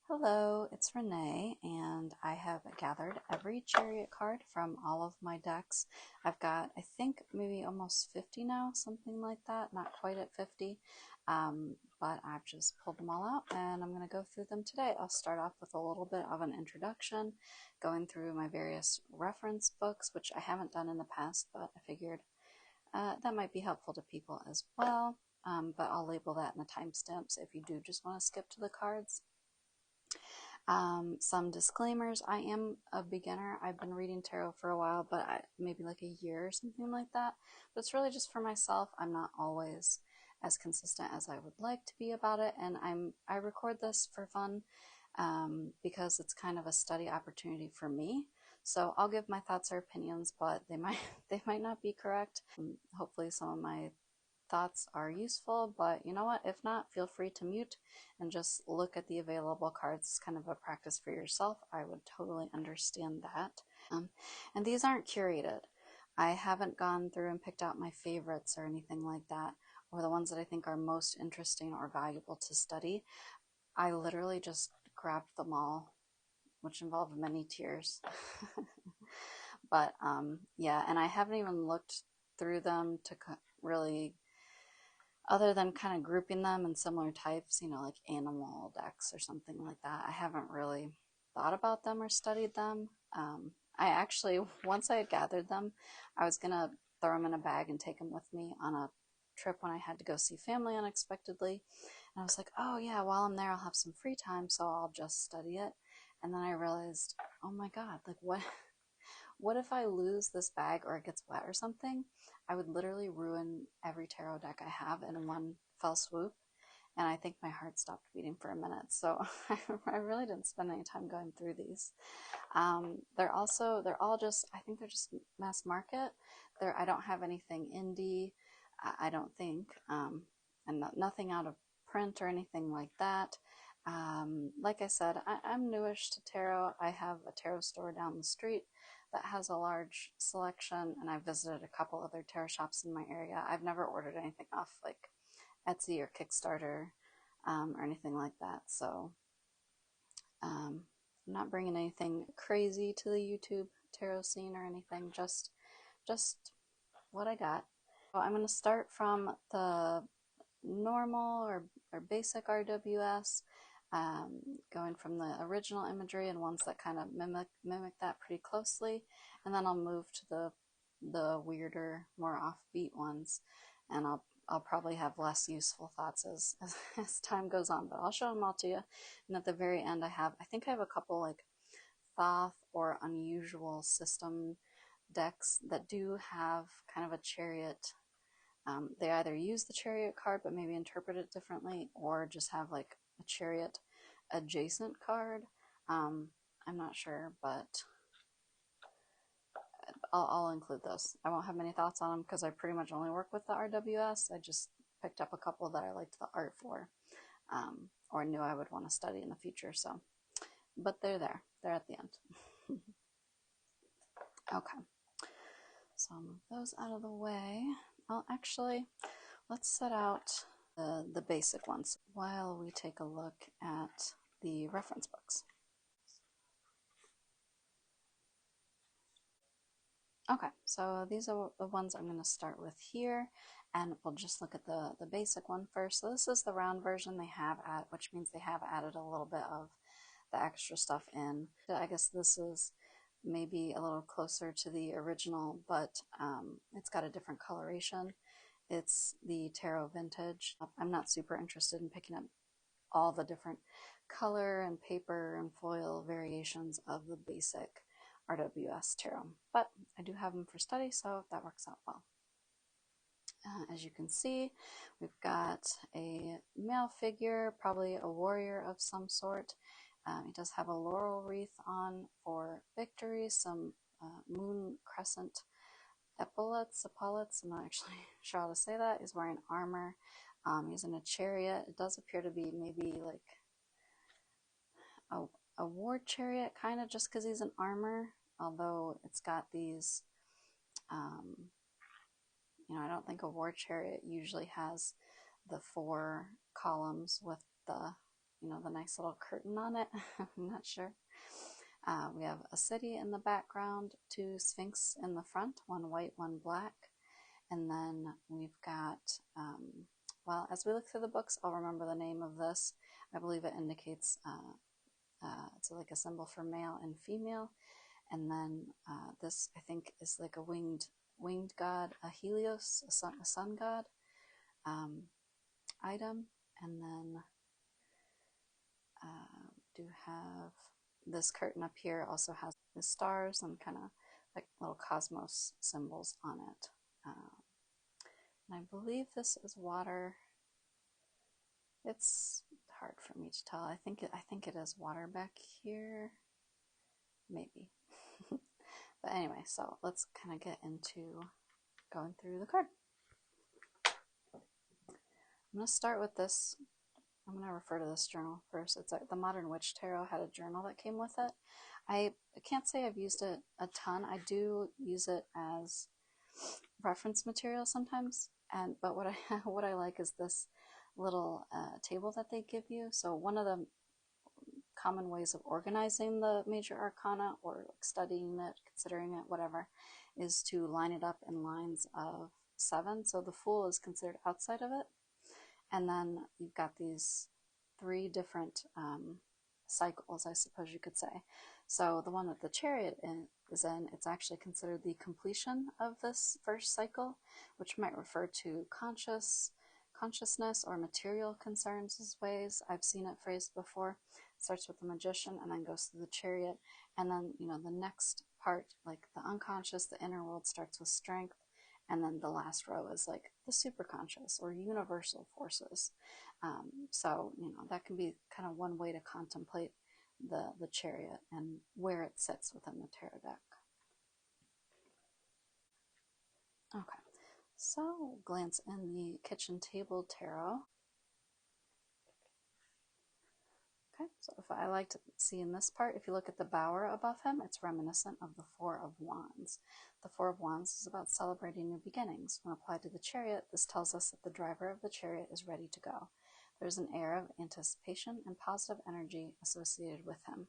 Hello, it's Renee, and I have gathered every Chariot card from all of my decks. I've got, I think, maybe almost 50 now, something like that, not quite at 50, but I've just pulled them all out, and I'm going to go through them today. I'll start off with a little bit of an introduction, going through my various reference books, which I haven't done in the past, but I figured that might be helpful to people as well, but I'll label that in the timestamps if you do just want to skip to the cards. Some disclaimers. I am a beginner. I've been reading tarot for a while, but maybe like a year or something like that. But it's really just for myself. I'm not always as consistent as I would like to be about it, and I record this for fun because it's kind of a study opportunity for me. So I'll give my thoughts or opinions, but they might not be correct. Hopefully some of my thoughts are useful, but you know what, if not, feel free to mute and just look at the available cards. It's kind of a practice for yourself. I would totally understand that. And these aren't curated. I haven't gone through and picked out my favorites or anything like that, or the ones that I think are most interesting or valuable to study. I literally just grabbed them all, which involved many tears. But yeah, and I haven't even looked through them to really, other than kind of grouping them in similar types, you know, like animal decks or something like that. I haven't really thought about them or studied them. I actually, once I had gathered them, I was going to throw them in a bag and take them with me on a trip when I had to go see family unexpectedly. And I was like, oh yeah, while I'm there, I'll have some free time, so I'll just study it. And then I realized, oh my God, like what if I lose this bag or it gets wet or something? I would literally ruin every tarot deck I have in one fell swoop. And I think my heart stopped beating for a minute. So I really didn't spend any time going through these. They're all just, I think they're just mass market. I don't have anything indie, I don't think, and nothing out of print or anything like that. Like I said, I'm newish to tarot. I have a tarot store down the street that has a large selection, and I've visited a couple other tarot shops in my area. I've never ordered anything off like Etsy or Kickstarter or anything like that, so I'm not bringing anything crazy to the YouTube tarot scene or anything, just what I got. So I'm going to start from the normal or basic RWS, going from the original imagery and ones that kind of mimic that pretty closely, and then I'll move to the weirder, more offbeat ones, and I'll probably have less useful thoughts as time goes on, but I'll show them all to you. And at the very end, I think I have a couple like Thoth or unusual system decks that do have kind of a Chariot. They either use the Chariot card but maybe interpret it differently, or just have like a Chariot adjacent card. I'm not sure, but I'll include those. I won't have many thoughts on them because I pretty much only work with the RWS. I just picked up a couple that I liked the art for, or knew I would want to study in the future. So, but they're there. They're at the end. Okay. So I'll move those out of the way. Well, actually, let's set out the basic ones while we take a look at the reference books. Okay, so these are the ones I'm going to start with here, and we'll just look at the basic one first. So this is the round version they have which means they have added a little bit of the extra stuff in. I guess this is maybe a little closer to the original, but it's got a different coloration. It's the Tarot Vintage. I'm not super interested in picking up all the different color and paper and foil variations of the basic RWS tarot, but I do have them for study, so that works out well. As you can see, we've got a male figure, probably a warrior of some sort. He does have a laurel wreath on for victory, some moon crescent epaulets, I'm not actually sure how to say that. He's wearing armor. He's in a chariot. It does appear to be maybe like a war chariot, kind of, just because he's in armor, although it's got these, you know, I don't think a war chariot usually has the 4 columns with the you know, the nice little curtain on it. I'm not sure. We have a city in the background, 2 Sphinx in the front, 1 white, 1 black. And then we've got, well, as we look through the books, I'll remember the name of this. I believe it indicates, it's like a symbol for male and female. And then this, I think, is like a winged god, a Helios, a sun god item. And then do have this curtain up here, also has the stars and kind of like little cosmos symbols on it. And I believe this is water. It's hard for me to tell. I think it is water back here, maybe. But anyway, so let's kind of get into going through the card. I'm going to start with this. I'm going to refer to this journal first. It's the Modern Witch Tarot had a journal that came with it. I can't say I've used it a ton. I do use it as reference material sometimes, but what I like is this little table that they give you. So one of the common ways of organizing the major arcana, or like studying it, considering it, whatever, is to line it up in lines of 7. So the Fool is considered outside of it, and then you've got these 3 different cycles, I suppose you could say. So the one that the Chariot is in, it's actually considered the completion of this first cycle, which might refer to consciousness or material concerns as ways I've seen it phrased before. It starts with the Magician and then goes through the Chariot, and then, you know, the next part, like the unconscious, the inner world, starts with Strength, and then the last row is like the superconscious or universal forces. So, you know, that can be kind of one way to contemplate the Chariot and where it sits within the tarot deck. Okay, so glance in the kitchen table tarot. Okay, so if I like to see in this part, if you look at the bower above him, it's reminiscent of the 4 of Wands. The 4 of Wands is about celebrating new beginnings. When applied to the Chariot, this tells us that the driver of the Chariot is ready to go. There's an air of anticipation and positive energy associated with him.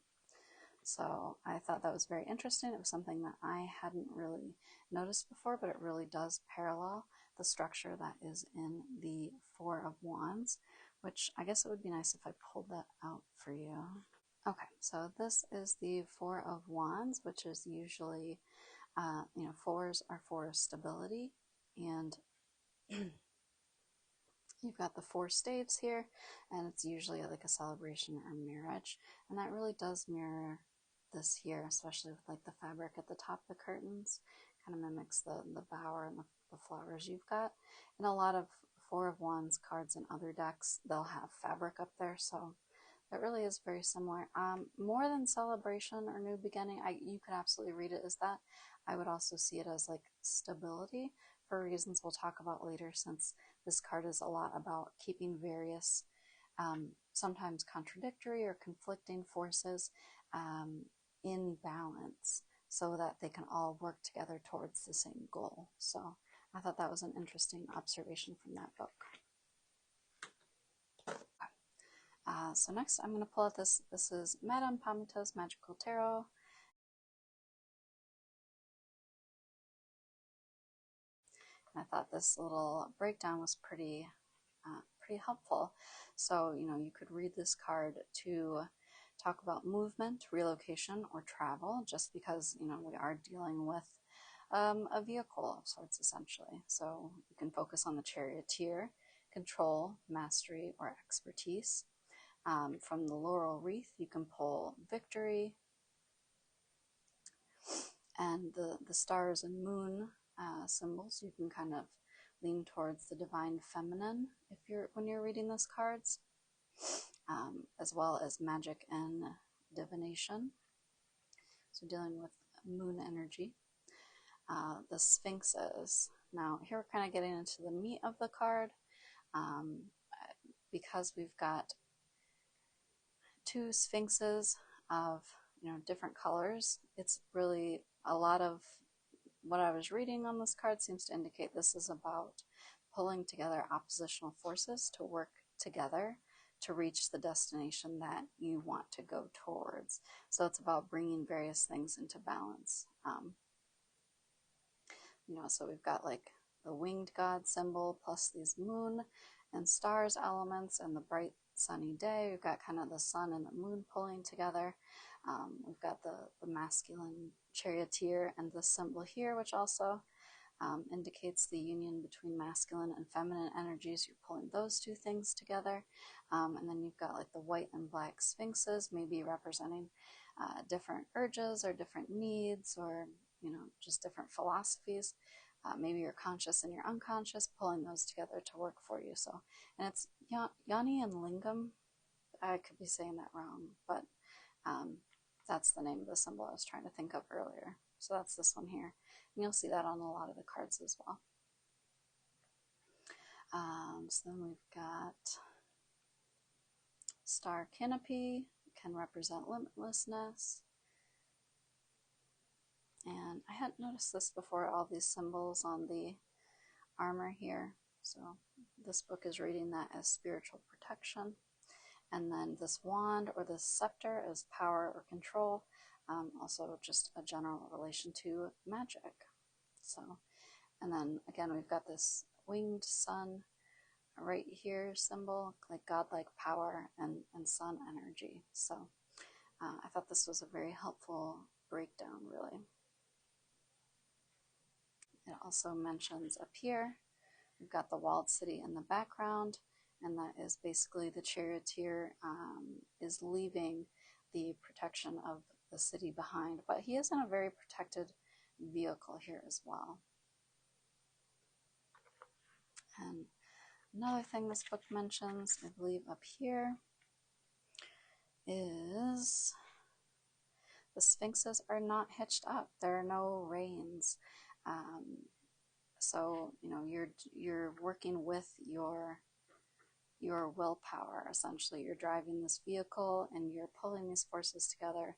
So I thought that was very interesting. It was something that I hadn't really noticed before, but it really does parallel the structure that is in the 4 of Wands, which I guess it would be nice if I pulled that out for you. Okay, so this is the 4 of Wands, which is usually, you know, 4s are for stability, and you've got the 4 staves here, and it's usually like a celebration or marriage, and that really does mirror this here, especially with like the fabric at the top of the curtains. Kind of mimics the bower and the flowers you've got. In a lot of 4 of Wands cards in other decks, they'll have fabric up there, so that really is very similar. More than celebration or new beginning, you could absolutely read it as that. I would also see it as like stability, for reasons we'll talk about later, since this card is a lot about keeping various, sometimes contradictory or conflicting forces in balance, so that they can all work together towards the same goal. So I thought that was an interesting observation from that book. So next I'm going to pull out this is Madame Pamita's Magical Tarot. And I thought this little breakdown was pretty helpful. So, you know, you could read this card to talk about movement, relocation, or travel, just because, you know, we are dealing with a vehicle of sorts, essentially. So you can focus on the charioteer, control, mastery, or expertise. From the laurel wreath, you can pull victory, and the stars and moon symbols, you can kind of lean towards the divine feminine when you're reading those cards, as well as magic and divination. So dealing with moon energy. The sphinxes. Now here we're kind of getting into the meat of the card, because we've got 2 sphinxes of, you know, different colors. It's really a lot of what I was reading on this card seems to indicate this is about pulling together oppositional forces to work together to reach the destination that you want to go towards. So it's about bringing various things into balance. So we've got like the winged god symbol plus these moon and stars elements and the bright sunny day. We've got kind of the sun and the moon pulling together. We've got the masculine charioteer and the symbol here, which also indicates the union between masculine and feminine energies. You're pulling those two things together. And then you've got like the white and black sphinxes, maybe representing different urges or different needs, or just different philosophies. Maybe your conscious and your unconscious, pulling those together to work for you. So, and it's Yoni and Lingam. I could be saying that wrong, but that's the name of the symbol I was trying to think of earlier. So that's this one here. And you'll see that on a lot of the cards as well. So then we've got Star Canopy, can represent limitlessness. And I hadn't noticed this before, all these symbols on the armor here. So this book is reading that as spiritual protection. And then this wand or this scepter is power or control. Also just a general relation to magic. So, and then again, we've got this winged sun right here symbol, like godlike power and sun energy. So I thought this was a very helpful breakdown, really. It also mentions up here, we've got the walled city in the background, and that is basically the charioteer is leaving the protection of the city behind, but he is in a very protected vehicle here as well. And another thing this book mentions, I believe up here, is the sphinxes are not hitched up. There are no reins. So you're working with your willpower. Essentially, you're driving this vehicle and you're pulling these forces together,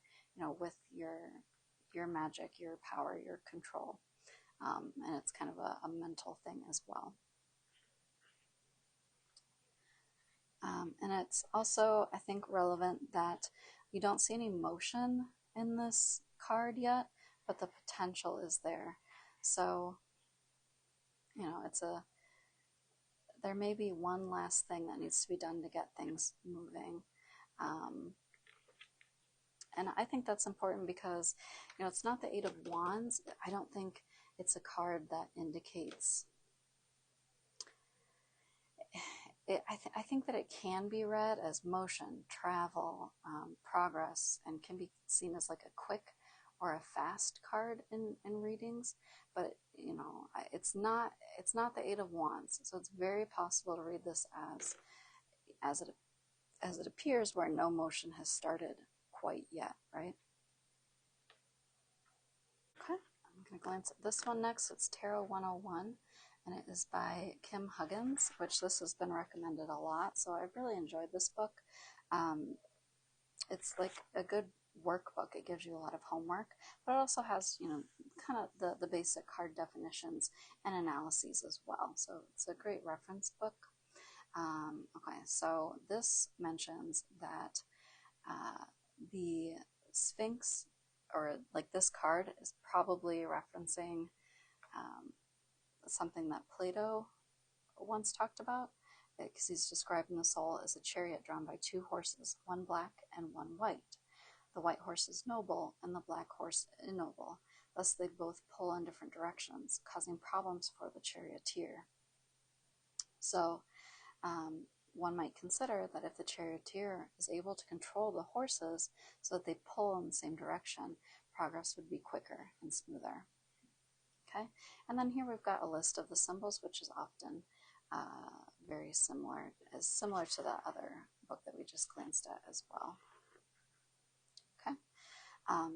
with your magic, your power, your control. And it's kind of a mental thing as well. And it's also, I think, relevant that you don't see any motion in this card yet, but the potential is there. So, there may be one last thing that needs to be done to get things moving. And I think that's important because, it's not the Eight of Wands. I don't think it's a card that indicates... I think that it can be read as motion, travel, progress, and can be seen as like a quick or a fast card in readings. But it's not the Eight of Wands, so it's very possible to read this as it appears, where no motion has started quite yet, right? Okay, I'm going to glance at this one next. It's Tarot 101. And it is by Kim Huggins, which this has been recommended a lot, so I've really enjoyed this book. It's like a good workbook. It gives you a lot of homework, but it also has, kind of the basic card definitions and analyses as well. So it's a great reference book. Okay, so this mentions that the Sphinx, or like this card, is probably referencing something that Plato once talked about, because he's describing the soul as a chariot drawn by two horses, one black and one white. The white horse is noble and the black horse ignoble. Thus they both pull in different directions, causing problems for the charioteer. So one might consider that if the charioteer is able to control the horses so that they pull in the same direction, progress would be quicker and smoother. Okay, and then here we've got a list of the symbols, which is often very similar to the other book that we just glanced at as well. Okay,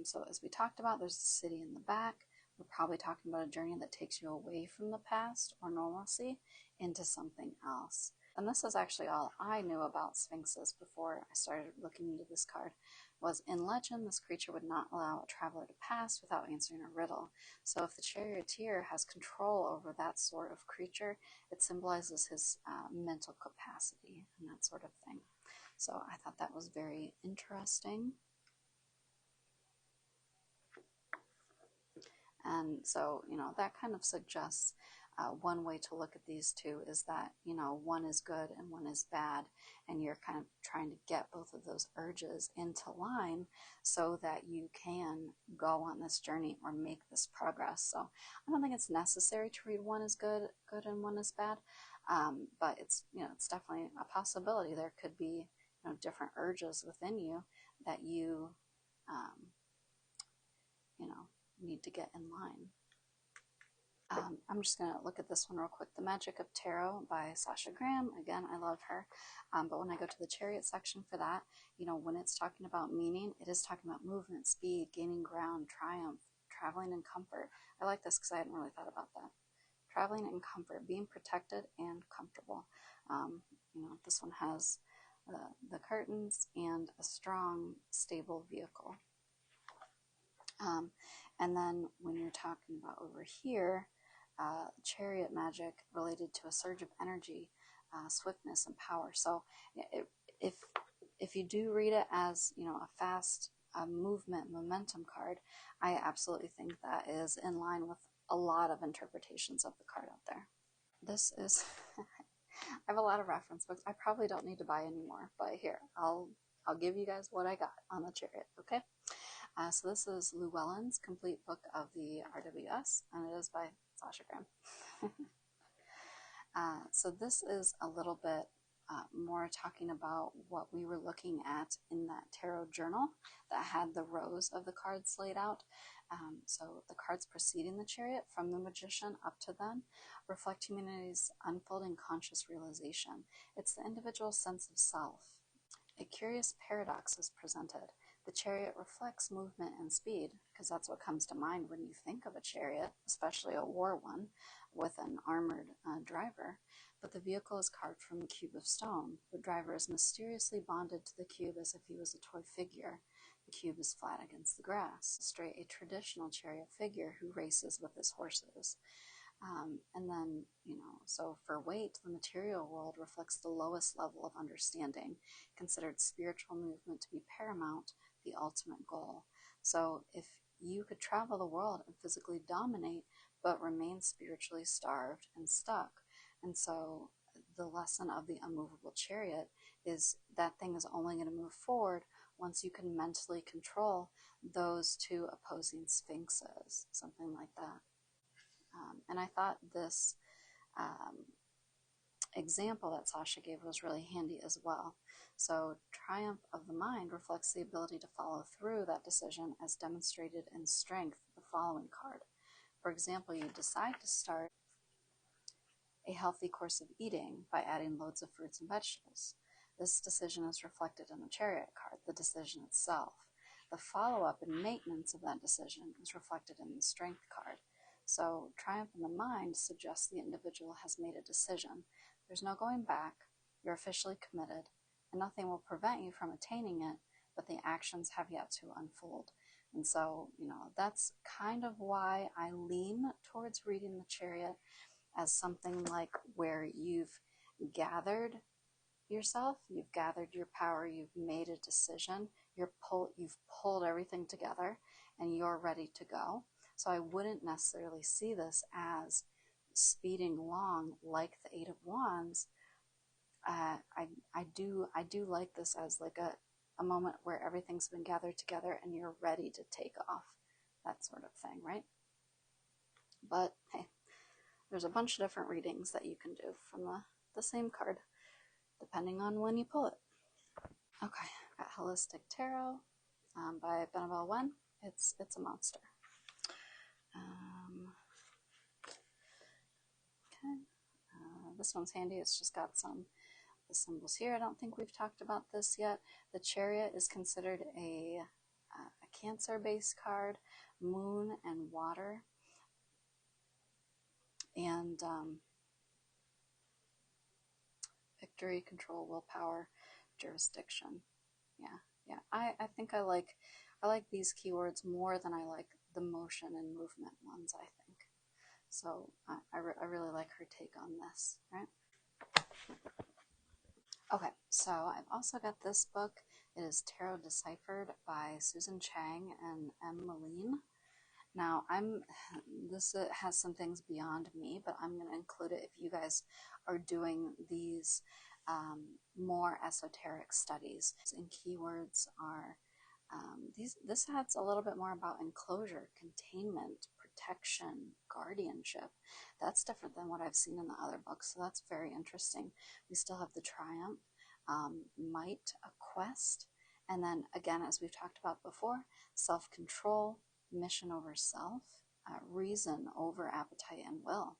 so as we talked about, there's the city in the back. We're probably talking about a journey that takes you away from the past or normalcy into something else. And this is actually all I knew about sphinxes before I started looking into this card. Was in legend, this creature would not allow a traveler to pass without answering a riddle. So if the charioteer has control over that sort of creature, it symbolizes his mental capacity and that sort of thing. So I thought that was very interesting. And so, that kind of suggests one way to look at these two is that, one is good and one is bad, and you're kind of trying to get both of those urges into line so that you can go on this journey or make this progress. So I don't think it's necessary to read one is good and one is bad, but it's definitely a possibility. There could be different urges within you that you need to get in line. I'm just going to look at this one real quick. The Magic of Tarot by Sasha Graham. Again, I love her. But when I go to the Chariot section for that, when it's talking about meaning, it is talking about movement, speed, gaining ground, triumph, traveling in comfort. I like this because I hadn't really thought about that. Traveling in comfort, being protected and comfortable. This one has the curtains and a strong, stable vehicle. And then when you're talking about over here, chariot magic related to a surge of energy, swiftness, and power. So if you do read it as a fast movement momentum card, I absolutely think that is in line with a lot of interpretations of the card out there. This is I have a lot of reference books. I probably don't need to buy any more, but here I'll give you guys what I got on the Chariot. Okay. So this is Llewellyn's Complete Book of the RWS, and it is by Sasha Graham. So this is a little bit more talking about what we were looking at in that tarot journal that had the rows of the cards laid out. So the cards preceding the Chariot, from the Magician up to then, reflect humanity's unfolding conscious realization. It's the individual's sense of self. A curious paradox is presented. The chariot reflects movement and speed, because that's what comes to mind when you think of a chariot, especially a war one with an armored driver. But the vehicle is carved from a cube of stone. The driver is mysteriously bonded to the cube as if he was a toy figure. The cube is flat against the grass, a traditional chariot figure who races with his horses. And then, so for weight, the material world reflects the lowest level of understanding, considered spiritual movement to be paramount, the ultimate goal. So if you could travel the world and physically dominate, but remain spiritually starved and stuck. And so the lesson of the unmovable chariot is that thing is only going to move forward once you can mentally control those two opposing sphinxes, something like that. And I thought this example that Sasha gave was really handy as well. So triumph of the mind reflects the ability to follow through that decision as demonstrated in strength, the following card. For example, you decide to start a healthy course of eating by adding loads of fruits and vegetables. This decision is reflected in the Chariot card, the decision itself. The follow-up and maintenance of that decision is reflected in the Strength card. So triumph in the mind suggests the individual has made a decision. There's no going back, you're officially committed, and nothing will prevent you from attaining it, but the actions have yet to unfold. And so, that's kind of why I lean towards reading the Chariot as something like where you've gathered yourself, you've gathered your power, you've made a decision, you've pulled everything together, and you're ready to go. So I wouldn't necessarily see this as speeding along like the Eight of Wands. I do like this as like a moment where everything's been gathered together and you're ready to take off, that sort of thing, right? But hey, there's a bunch of different readings that you can do from the same card, depending on when you pull it. Okay, got Holistic Tarot by Benabel Wen. It's a monster. Okay, this one's handy. It's just got the symbols here. I don't think we've talked about this yet. The Chariot is considered a Cancer-based card, Moon and Water, and victory, control, willpower, jurisdiction. Yeah. I think I like these keywords more than I like the motion and movement ones, I think. So I really like her take on this, right? Okay, so I've also got this book. It is Tarot Deciphered by Susan Chang and M. Moline. Now, this has some things beyond me, but I'm going to include it if you guys are doing these more esoteric studies. And keywords are this adds a little bit more about enclosure, containment, protection, guardianship. That's different than what I've seen in the other books, so that's very interesting. We still have the triumph, might, a quest, and then again, as we've talked about before, self-control, mission over self, reason over appetite and will,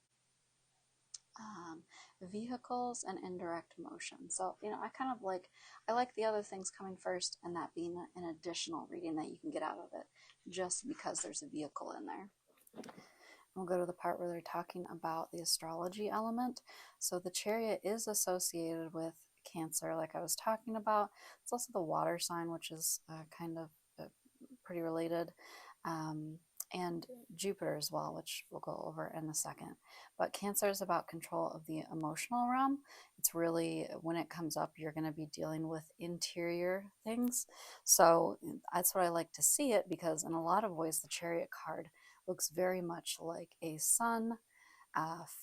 vehicles, and indirect motion. So, I like the other things coming first, and that being an additional reading that you can get out of it just because there's a vehicle in there. We'll go to the part where they're talking about the astrology element. So the Chariot is associated with Cancer, like I was talking about. It's also the water sign, which is kind of pretty related, and Jupiter as well, which we'll go over in a second. But Cancer is about control of the emotional realm. It's really, when it comes up, you're going to be dealing with interior things. So that's what I like to see it, because in a lot of ways, the Chariot card looks very much like a sun,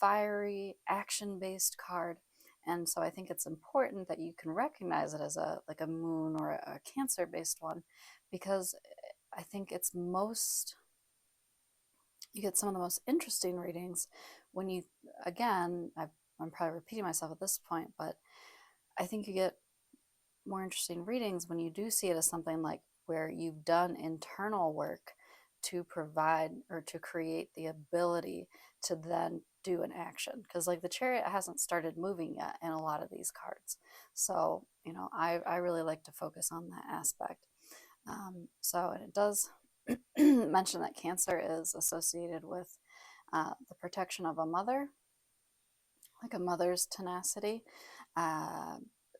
fiery, action-based card. And so I think it's important that you can recognize it as a moon or a Cancer-based one, because I think you get some of the most interesting readings when you, again, I'm probably repeating myself at this point, but I think you get more interesting readings when you do see it as something like where you've done internal work to provide or to create the ability to then do an action, because like the Chariot hasn't started moving yet in a lot of these cards. So I really like to focus on that aspect. So it does mention that Cancer is associated with the protection of a mother, like a mother's tenacity.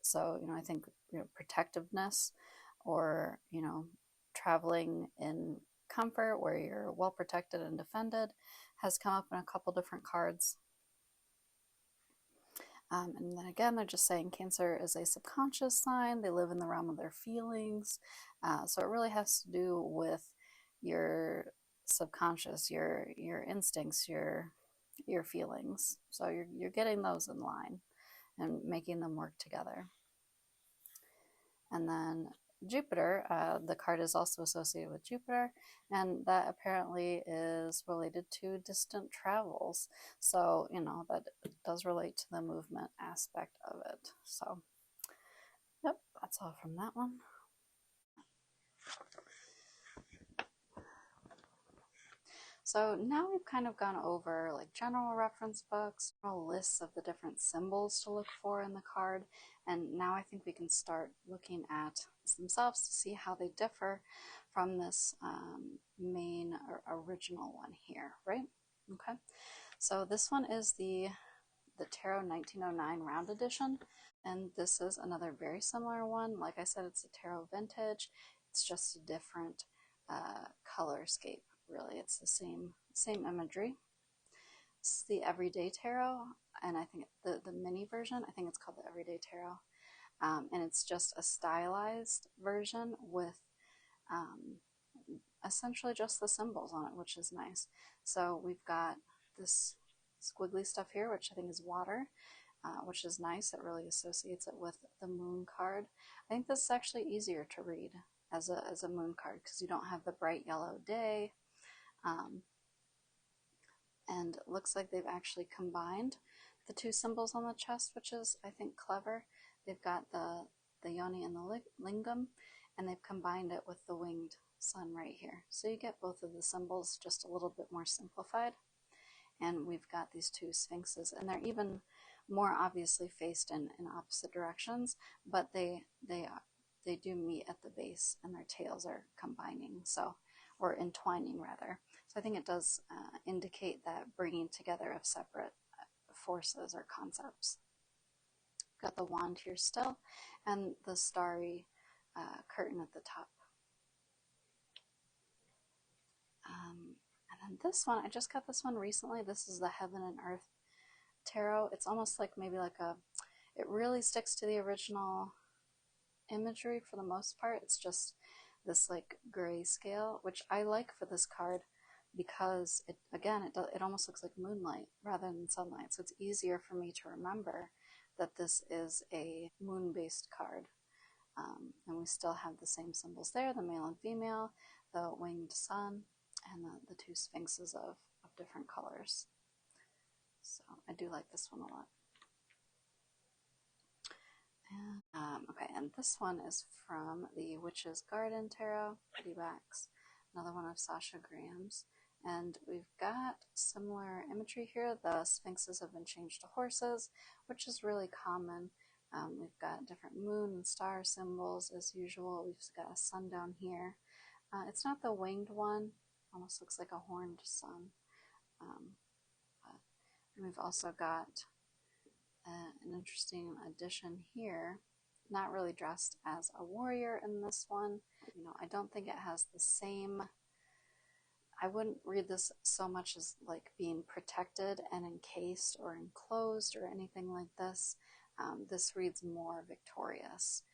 So I think protectiveness, or traveling in comfort where you're well protected and defended, has come up in a couple different cards. And then again, they're just saying Cancer is a subconscious sign. They live in the realm of their feelings. So it really has to do with your subconscious, your instincts, your feelings. So you're getting those in line and making them work together. And then Jupiter, the card is also associated with Jupiter, and that apparently is related to distant travels. So, that does relate to the movement aspect of it. So, yep, that's all from that one. So now we've kind of gone over like general reference books, lists of the different symbols to look for in the card, and now I think we can start looking at themselves to see how they differ from this main or original one here, right? Okay, so this one is the Tarot 1909 Round Edition, and this is another very similar one. Like I said, it's a Tarot Vintage. It's just a different color scape. Really, it's the same imagery. It's the Everyday Tarot, and I think the mini version, I think it's called the Everyday Tarot, and it's just a stylized version with essentially just the symbols on it, which is nice. So we've got this squiggly stuff here, which I think is water, which is nice. It really associates it with the moon card. I think this is actually easier to read as a moon card because you don't have the bright yellow day. And it looks like they've actually combined the two symbols on the chest, which is, I think, clever. They've got the yoni and the lingam, and they've combined it with the winged sun right here. So you get both of the symbols just a little bit more simplified. And we've got these two sphinxes, and they're even more obviously faced in opposite directions, but they do meet at the base, and their tails are combining, so, or entwining rather. So I think it does indicate that bringing together of separate forces or concepts. Got the wand here still, and the starry curtain at the top. And then this one, I just got this one recently. This is the Heaven and Earth Tarot. It's almost like maybe like it really sticks to the original imagery for the most part. It's just this like grayscale, which I like for this card because it again it almost looks like moonlight rather than sunlight, so it's easier for me to remember that this is a moon-based card. And we still have the same symbols there, the male and female, the winged sun, and the two sphinxes of different colors. So I do like this one a lot. And, okay, and this one is from the Witch's Garden Tarot, pretty backs, another one of Sasha Graham's. And we've got similar imagery here. The sphinxes have been changed to horses, which is really common. We've got different moon and star symbols as usual. We've got a sun down here. It's not the winged one, almost looks like a horned sun. And we've also got an interesting addition here, not really dressed as a warrior in this one. You know, I don't think it has the same, I wouldn't read this so much as like being protected and encased or enclosed or anything like this. This reads more victorious,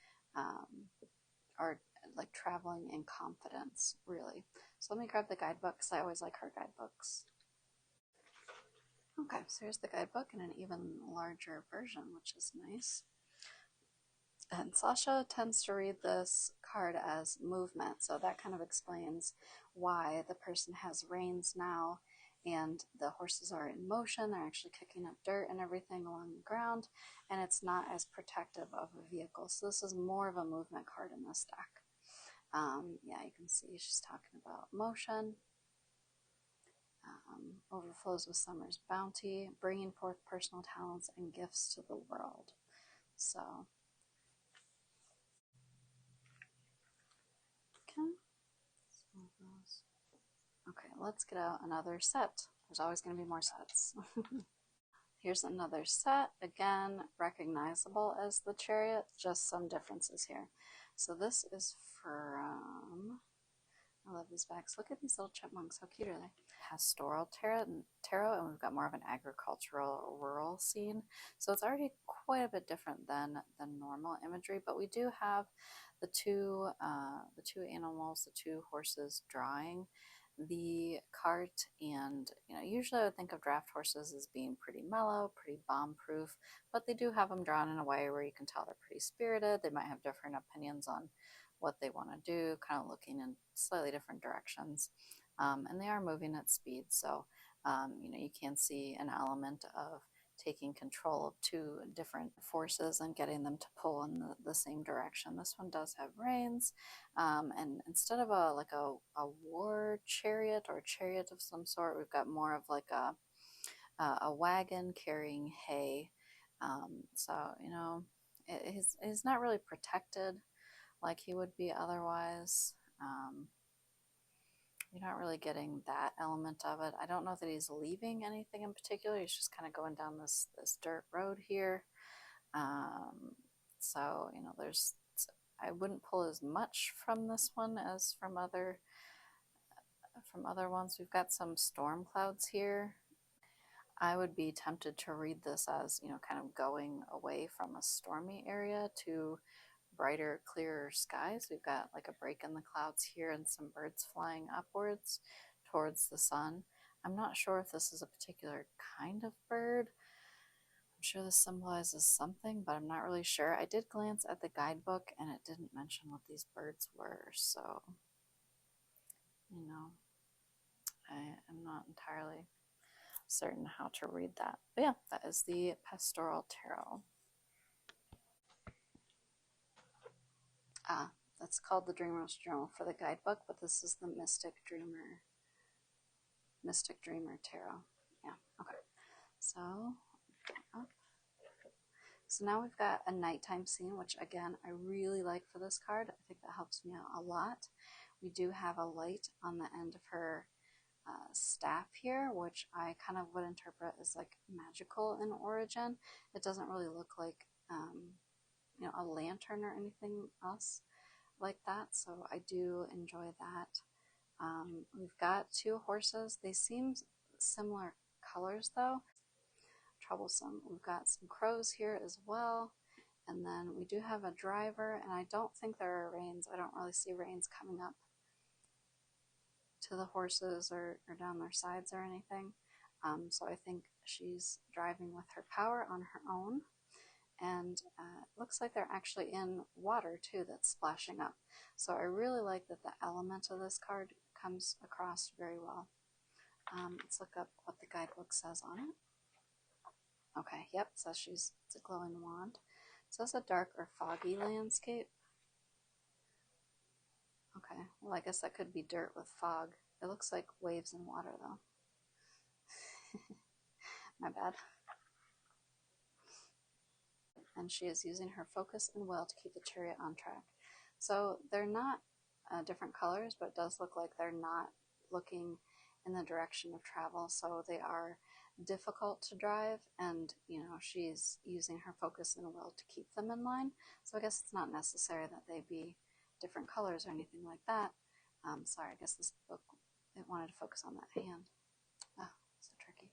or like traveling in confidence, really. So let me grab the guidebook because I always like her guidebooks. Okay, so here's the guidebook in an even larger version, which is nice. And Sasha tends to read this card as movement, so that kind of explains why the person has reins now and the horses are in motion. They're actually kicking up dirt and everything along the ground, and it's not as protective of a vehicle. So this is more of a movement card in this deck. Yeah, you can see she's talking about motion. Overflows with summer's bounty, bringing forth personal talents and gifts to the world. So, okay, let's get out another set. There's always going to be more sets. Here's another set, again, recognizable as the Chariot, just some differences here. So this is from, I love these backs. Look at these little chipmunks, how cute are they? Pastoral tarot, and we've got more of an agricultural rural scene. So it's already quite a bit different than normal imagery, but we do have the two animals, the two horses drawing the cart, and you know, usually I would think of draft horses as being pretty mellow, pretty bomb-proof, but they do have them drawn in a way where you can tell they're pretty spirited. They might have different opinions on what they want to do, kind of looking in slightly different directions, and they are moving at speed, so you know, you can see an element of taking control of two different forces and getting them to pull in the same direction. This one does have reins, and instead of a war chariot or chariot of some sort, we've got more of like a wagon carrying hay. So you know, he's not really protected like he would be otherwise. You're not really getting that element of it. I don't know that he's leaving anything in particular. He's just kind of going down this dirt road here. So, you know, I wouldn't pull as much from this one as from other ones. We've got some storm clouds here. I would be tempted to read this as, you know, kind of going away from a stormy area to brighter, clearer skies. We've got like a break in the clouds here and some birds flying upwards towards the sun. I'm not sure if this is a particular kind of bird. I'm sure this symbolizes something, but I'm not really sure. I did glance at the guidebook and it didn't mention what these birds were, so, you know, I am not entirely certain how to read that. But yeah, that is the Pastoral Tarot. That's called the Dreamer's Journal for the guidebook, but this is the Mystic Dreamer Tarot. Yeah, okay. So, up. So now we've got a nighttime scene, which again, I really like for this card. I think that helps me out a lot. We do have a light on the end of her staff here, which I kind of would interpret as like magical in origin. It doesn't really look like, you know, a lantern or anything else like that, so I do enjoy that. We've got two horses. They seem similar colors though. I'm troublesome. We've got some crows here as well. And then we do have a driver, and I don't think there are reins. I don't really see reins coming up to the horses or down their sides or anything. So I think she's driving with her power on her own. And it looks like they're actually in water too that's splashing up. So I really like that the element of this card comes across very well. Let's look up what the guidebook says on it. Okay, yep, it says it's a glowing wand. It says a dark or foggy landscape. Okay, well I guess that could be dirt with fog. It looks like waves and water though. My bad. And she is using her focus and will to keep the chariot on track. So they're not different colors, but it does look like they're not looking in the direction of travel, so they are difficult to drive, and she's using her focus and will to keep them in line. So I guess it's not necessary that they be different colors or anything like that. Sorry, I guess this book, it wanted to focus on that hand. Oh, so tricky.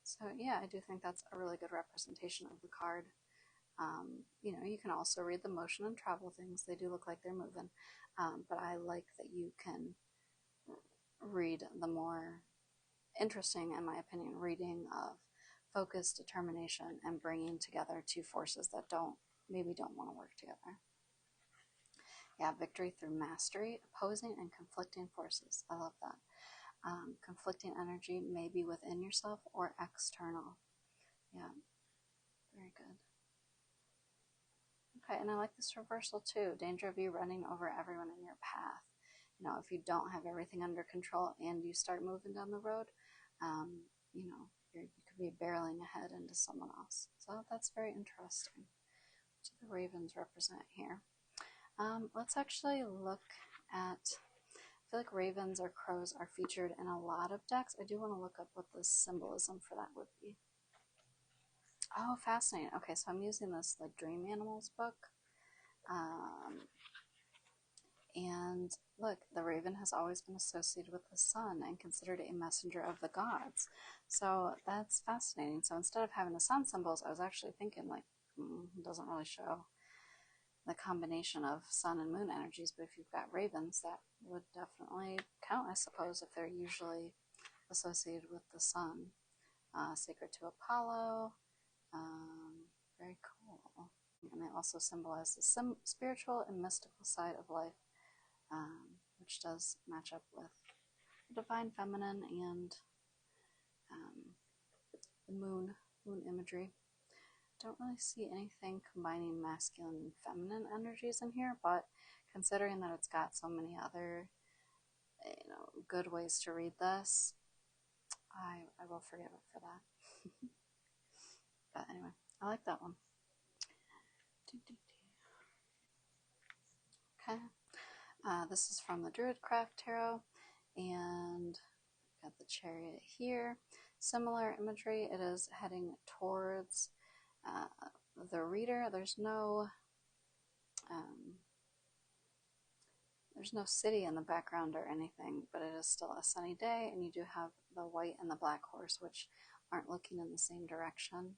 So yeah, I do think that's a really good representation of the card. You can also read the motion and travel things. They do look like they're moving, but I like that you can read the more interesting, in my opinion, reading of focus, determination, and bringing together two forces that maybe don't want to work together. Yeah, victory through mastery, opposing and conflicting forces. I love that. Conflicting energy may be within yourself or external. Yeah, very good. Okay, and I like this reversal too. Danger of you running over everyone in your path. If you don't have everything under control and you start moving down the road, you could be barreling ahead into someone else. So that's very interesting. What do the ravens represent here? Let's actually look at, I feel like ravens or crows are featured in a lot of decks. I do want to look up what the symbolism for that would be. Oh, fascinating. Okay, so I'm using this like Dream Animals book. And look, the raven has always been associated with the sun and considered a messenger of the gods. So that's fascinating. So instead of having the sun symbols, I was actually thinking like, it doesn't really show the combination of sun and moon energies, but if you've got ravens, that would definitely count, I suppose, if they're usually associated with the sun. Sacred to Apollo. Very cool. And they also symbolize the spiritual and mystical side of life, which does match up with the divine feminine and the moon imagery. Don't really see anything combining masculine and feminine energies in here, but considering that it's got so many other good ways to read this, I will forgive it for that. But anyway, I like that one. Okay, this is from the Druidcraft Tarot, and got the Chariot here. Similar imagery. It is heading towards the reader. There's no city in the background or anything, but it is still a sunny day, and you do have the white and the black horse, which aren't looking in the same direction.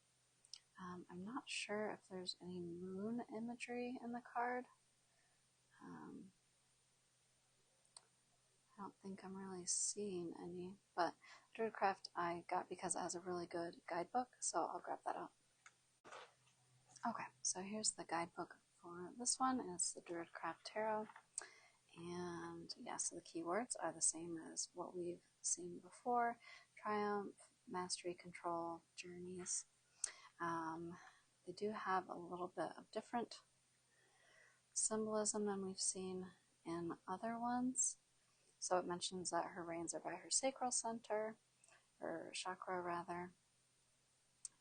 I'm not sure if there's any moon imagery in the card. I don't think I'm really seeing any, but Druidcraft I got because it has a really good guidebook, so I'll grab that out. Okay, so here's the guidebook for this one. It's the Druidcraft Tarot, and yeah, so the keywords are the same as what we've seen before: triumph, mastery, control, journeys. They do have a little bit of different symbolism than we've seen in other ones. So it mentions that her reins are by her sacral center, or chakra rather,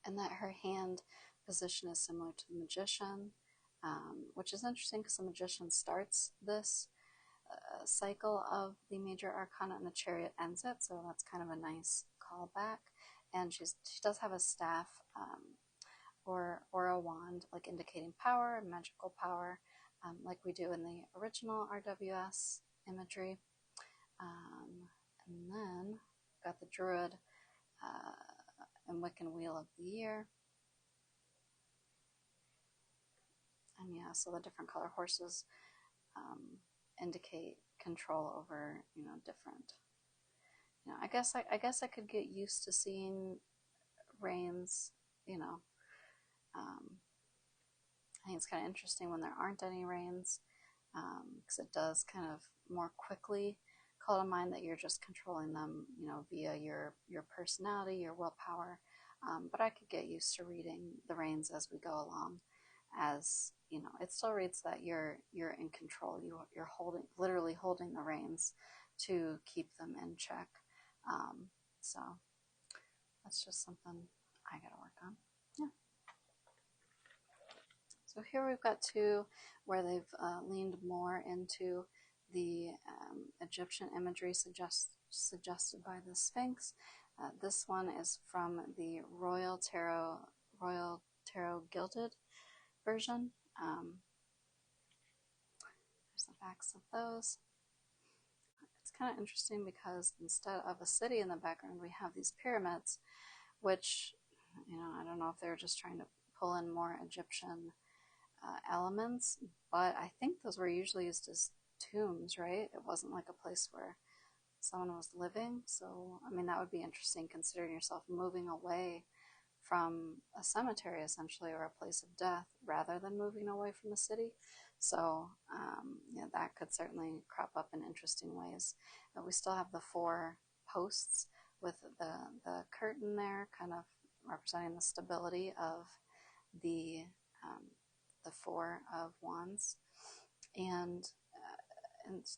and that her hand position is similar to the magician, which is interesting because the magician starts this cycle of the major arcana and the chariot ends it, so that's kind of a nice callback. And she does have a staff or a wand, like indicating power, magical power, like we do in the original RWS imagery. And then got the druid and Wiccan Wheel of the Year. And yeah, so the different color horses indicate control over, different. I guess I could get used to seeing rains. I think it's kind of interesting when there aren't any rains, because it does kind of more quickly call to mind that you're just controlling them, via your personality, your willpower. But I could get used to reading the rains as we go along, as it still reads that you're in control. You're literally holding the reins to keep them in check. So that's just something I gotta work on. Yeah. So here we've got two where they've leaned more into the Egyptian imagery suggested by the Sphinx. This one is from the Royal Tarot Gilded version. There's the backs of those. It's kind of interesting because instead of a city in the background, we have these pyramids, which, I don't know if they're just trying to pull in more Egyptian elements, but I think those were usually used as tombs, right? It wasn't like a place where someone was living. So, that would be interesting, considering yourself moving away from a cemetery, essentially, or a place of death, rather than moving away from the city. So, that could certainly crop up in interesting ways. We still have the 4 posts with the curtain there, kind of representing the stability of the 4 of Wands, and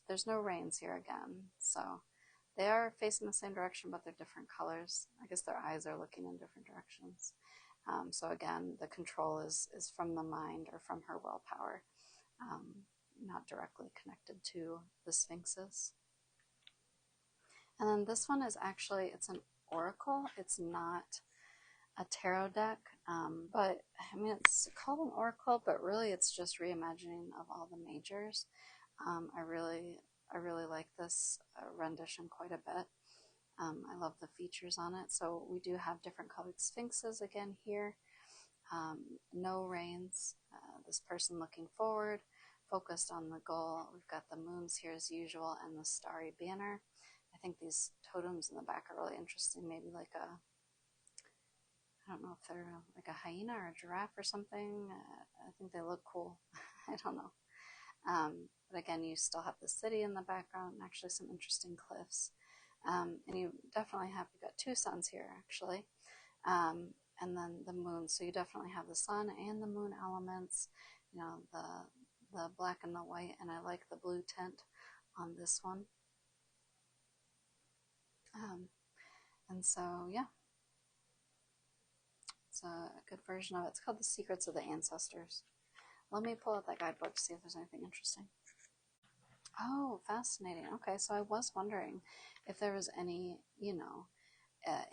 there's no rains here again, so they are facing the same direction, but they're different colors. I guess their eyes are looking in different directions. So again, the control is from the mind or from her willpower, not directly connected to the Sphinxes. And then this one is actually, it's an oracle. It's not a tarot deck, but it's called an oracle, but really it's just reimagining of all the majors. I really like this rendition quite a bit. I love the features on it. So we do have different colored sphinxes again here. No rains. This person looking forward, focused on the goal. We've got the moons here as usual and the starry banner. I think these totems in the back are really interesting. Maybe like I don't know if they're like a hyena or a giraffe or something. I think they look cool. I don't know. But again, you still have the city in the background and actually some interesting cliffs. And you definitely have, you've got 2 suns here actually. And then the moon. So you definitely have the sun and the moon elements, the black and the white, and I like the blue tint on this one. And so, yeah. It's a good version of it. It's called The Secrets of the Ancestors. Let me pull out that guidebook to see if there's anything interesting. Oh, fascinating. Okay, so I was wondering if there was any,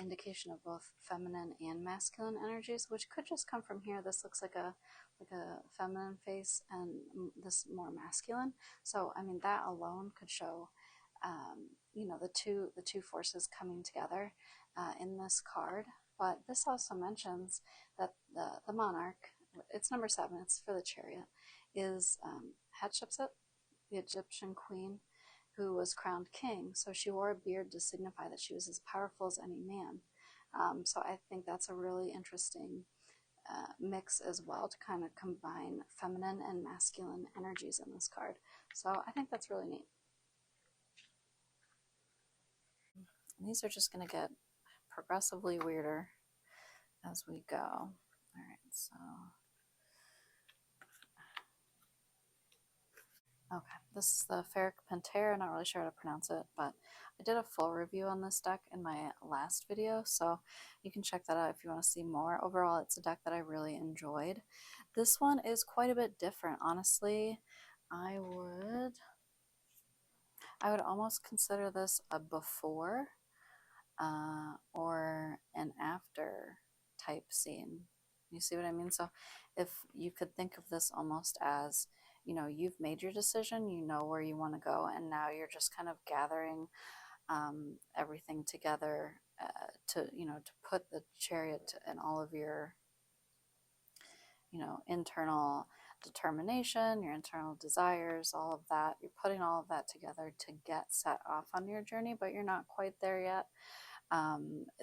indication of both feminine and masculine energies, which could just come from here. This looks like a feminine face and this more masculine. So, that alone could show, the two forces coming together in this card. But this also mentions that the monarch, it's number 7, it's for the Chariot, is Hatshepsut, the Egyptian queen, who was crowned king. So she wore a beard to signify that she was as powerful as any man. So I think that's a really interesting mix as well, to kind of combine feminine and masculine energies in this card. So I think that's really neat. And these are just going to get progressively weirder as we go. All right, so okay, this is the Ferenc Pinter. I'm not really sure how to pronounce it, but I did a full review on this deck in my last video, so you can check that out if you want to see more. Overall, it's a deck that I really enjoyed. This one is quite a bit different, honestly. I would almost consider this a before or an after type scene. You see what I mean? So if you could think of this almost as, you've made your decision, you know where you want to go, and now you're just kind of gathering everything together to, to put the Chariot and all of your, internal determination, your internal desires, all of that. You're putting all of that together to get set off on your journey, but you're not quite there yet.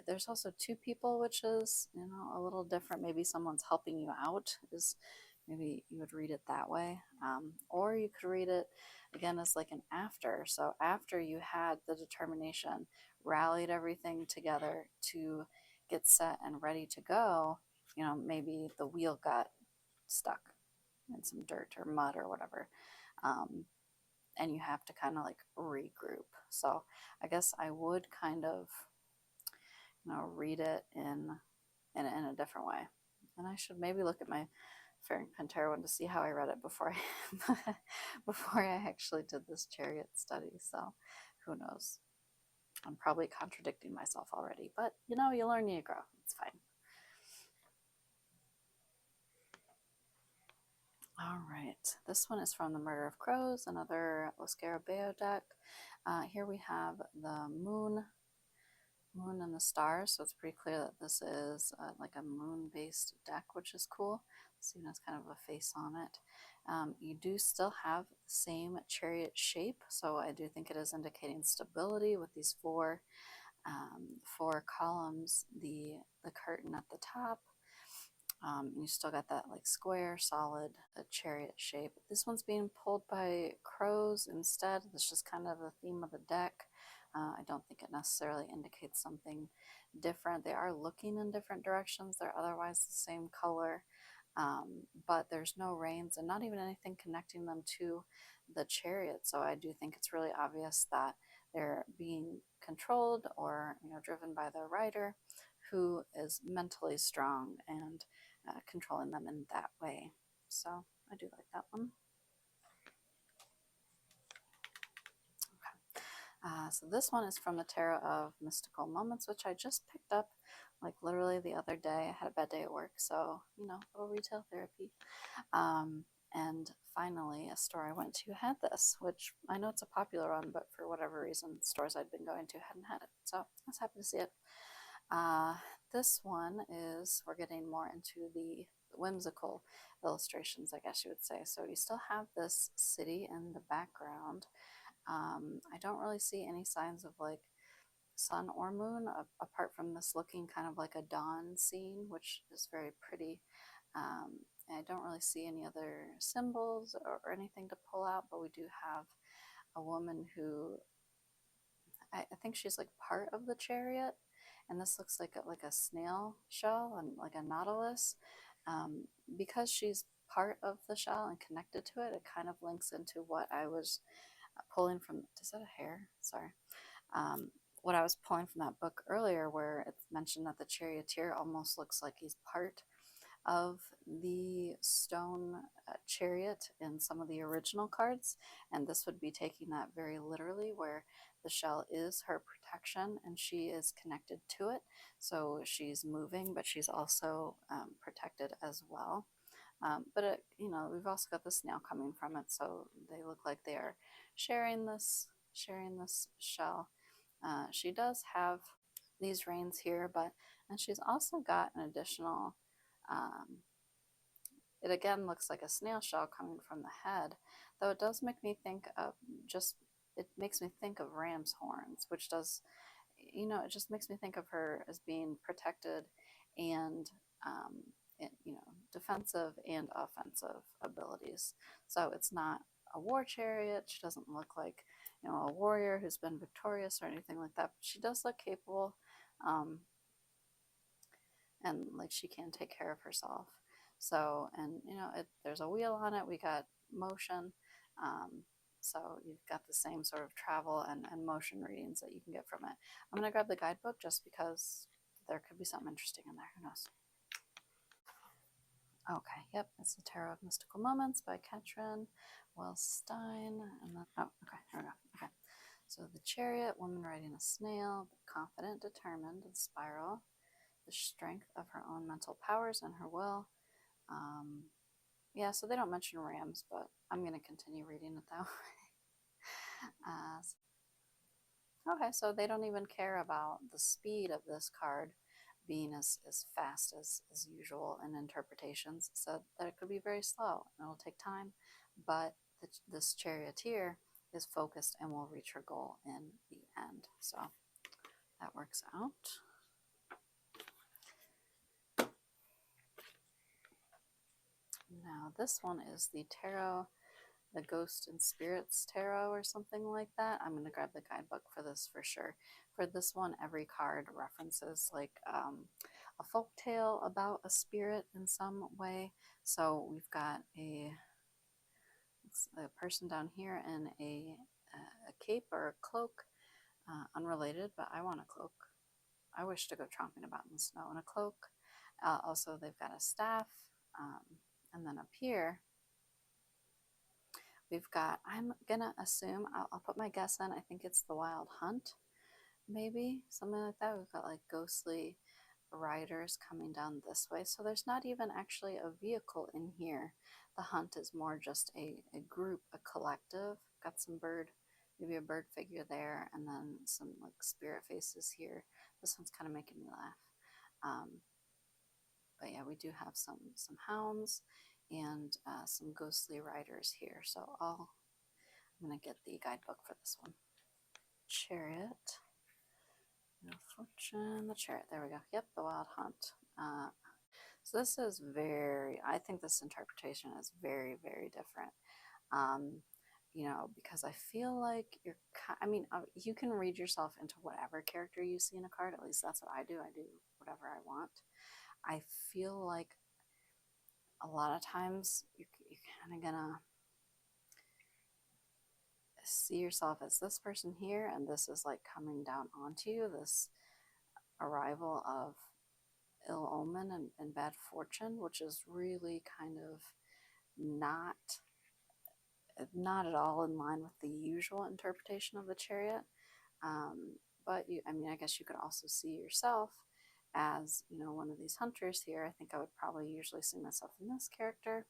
There's also two people, which is, a little different. Maybe someone's helping you out, is maybe you would read it that way. Or you could read it again as like an after. So after you had the determination, rallied everything together to get set and ready to go, maybe the wheel got stuck in some dirt or mud or whatever. And you have to kind of like regroup. So I guess I would kind of, read it in a different way. And I should maybe look at my Ferenc Pinter one to see how I read it before I actually did this Chariot study. So who knows? I'm probably contradicting myself already, but you learn, you grow. It's fine. All right, this one is from the Murder of Crows, another Los Scarabeo deck. Here we have the moon and the stars, so it's pretty clear that this is like a moon-based deck, which is cool. So it has kind of a face on it. You do still have the same Chariot shape, so I do think it is indicating stability with these four columns, the curtain at the top. You still got that like square, solid Chariot shape. This one's being pulled by crows instead. That's just kind of the theme of the deck. I don't think it necessarily indicates something different. They are looking in different directions. They're otherwise the same color, but there's no reins and not even anything connecting them to the Chariot. So I do think it's really obvious that they're being controlled or driven by the rider, who is mentally strong and controlling them in that way. So I do like that one. So this one is from the Tarot of Mystical Moments, which I just picked up like literally the other day. I had a bad day at work, so little retail therapy. And finally, a store I went to had this, which I know it's a popular one, but for whatever reason, stores I'd been going to hadn't had it. So I was happy to see it. This one is, we're getting more into the whimsical illustrations, I guess you would say. So you still have this city in the background. I don't really see any signs of like sun or moon apart from this looking kind of like a dawn scene, which is very pretty. I don't really see any other symbols or anything to pull out, but we do have a woman who, I think she's like part of the Chariot, and this looks like a snail shell and like a nautilus. Because she's part of the shell and connected to it, it kind of links into what I was pulling from. Is that a hair? Sorry. What I was pulling from that book earlier, where it's mentioned that the charioteer almost looks like he's part of the stone chariot in some of the original cards, and this would be taking that very literally, where the shell is her protection and she is connected to it. So she's moving, but she's also protected as well. But it, we've also got the snail coming from it, so they look like they are sharing this shell. She does have these reins here, and she's also got an additional. It again looks like a snail shell coming from the head, though it does make me think of it makes me think of ram's horns, which does, it just makes me think of her as being protected and, defensive and offensive abilities. So it's not a war chariot. She doesn't look like, a warrior who's been victorious or anything like that, but she does look capable, and like she can take care of herself. So, and there's a wheel on it. We got motion. So you've got the same sort of travel and motion readings that you can get from it. I'm going to grab the guidebook just because there could be something interesting in there. Who knows? Okay, yep, it's the Tarot of Mystical Moments by Katrin Wellstein. And then, okay, here we go. Okay, so the Chariot, woman riding a snail, confident, determined, the spiral, the strength of her own mental powers and her will. Yeah, so they don't mention rams, but I'm going to continue reading it that way. Okay, so they don't even care about the speed of this card being as fast as usual in interpretations, so that it could be very slow and it'll take time, but this charioteer is focused and will reach her goal in the end. So that works out. Now this one is the tarot, the Ghost and Spirits Tarot or something like that. I'm going to grab the guidebook for this for sure. For this one, every card references like a folk tale about a spirit in some way. So we've got a person down here in a cape or a cloak, unrelated, but I want a cloak. I wish to go tromping about in the snow in a cloak. Also, they've got a staff, and then up here, we've got, I'm gonna assume, I'll put my guess in, I think it's the Wild Hunt, maybe, something like that. We've got like ghostly riders coming down this way. So there's not even actually a vehicle in here. The hunt is more just a group, a collective. Got some bird, maybe a bird figure there, and then some like spirit faces here. This one's kind of making me laugh. But yeah, we do have some hounds and some ghostly riders here. So I'm gonna get the guidebook for this one. Chariot, no fortune, the chariot. There we go. Yep, the Wild Hunt. So this is I think this interpretation is very, very different. You know, because I feel like you can read yourself into whatever character you see in a card. At least that's what I do. I do whatever I want. I feel like a lot of times you're kind of gonna see yourself as this person here, and this is like coming down onto you, this arrival of ill omen and bad fortune, which is really kind of not at all in line with the usual interpretation of the chariot. But I guess you could also see yourself as, you know, one of these hunters here. I think I would probably usually see myself in this character,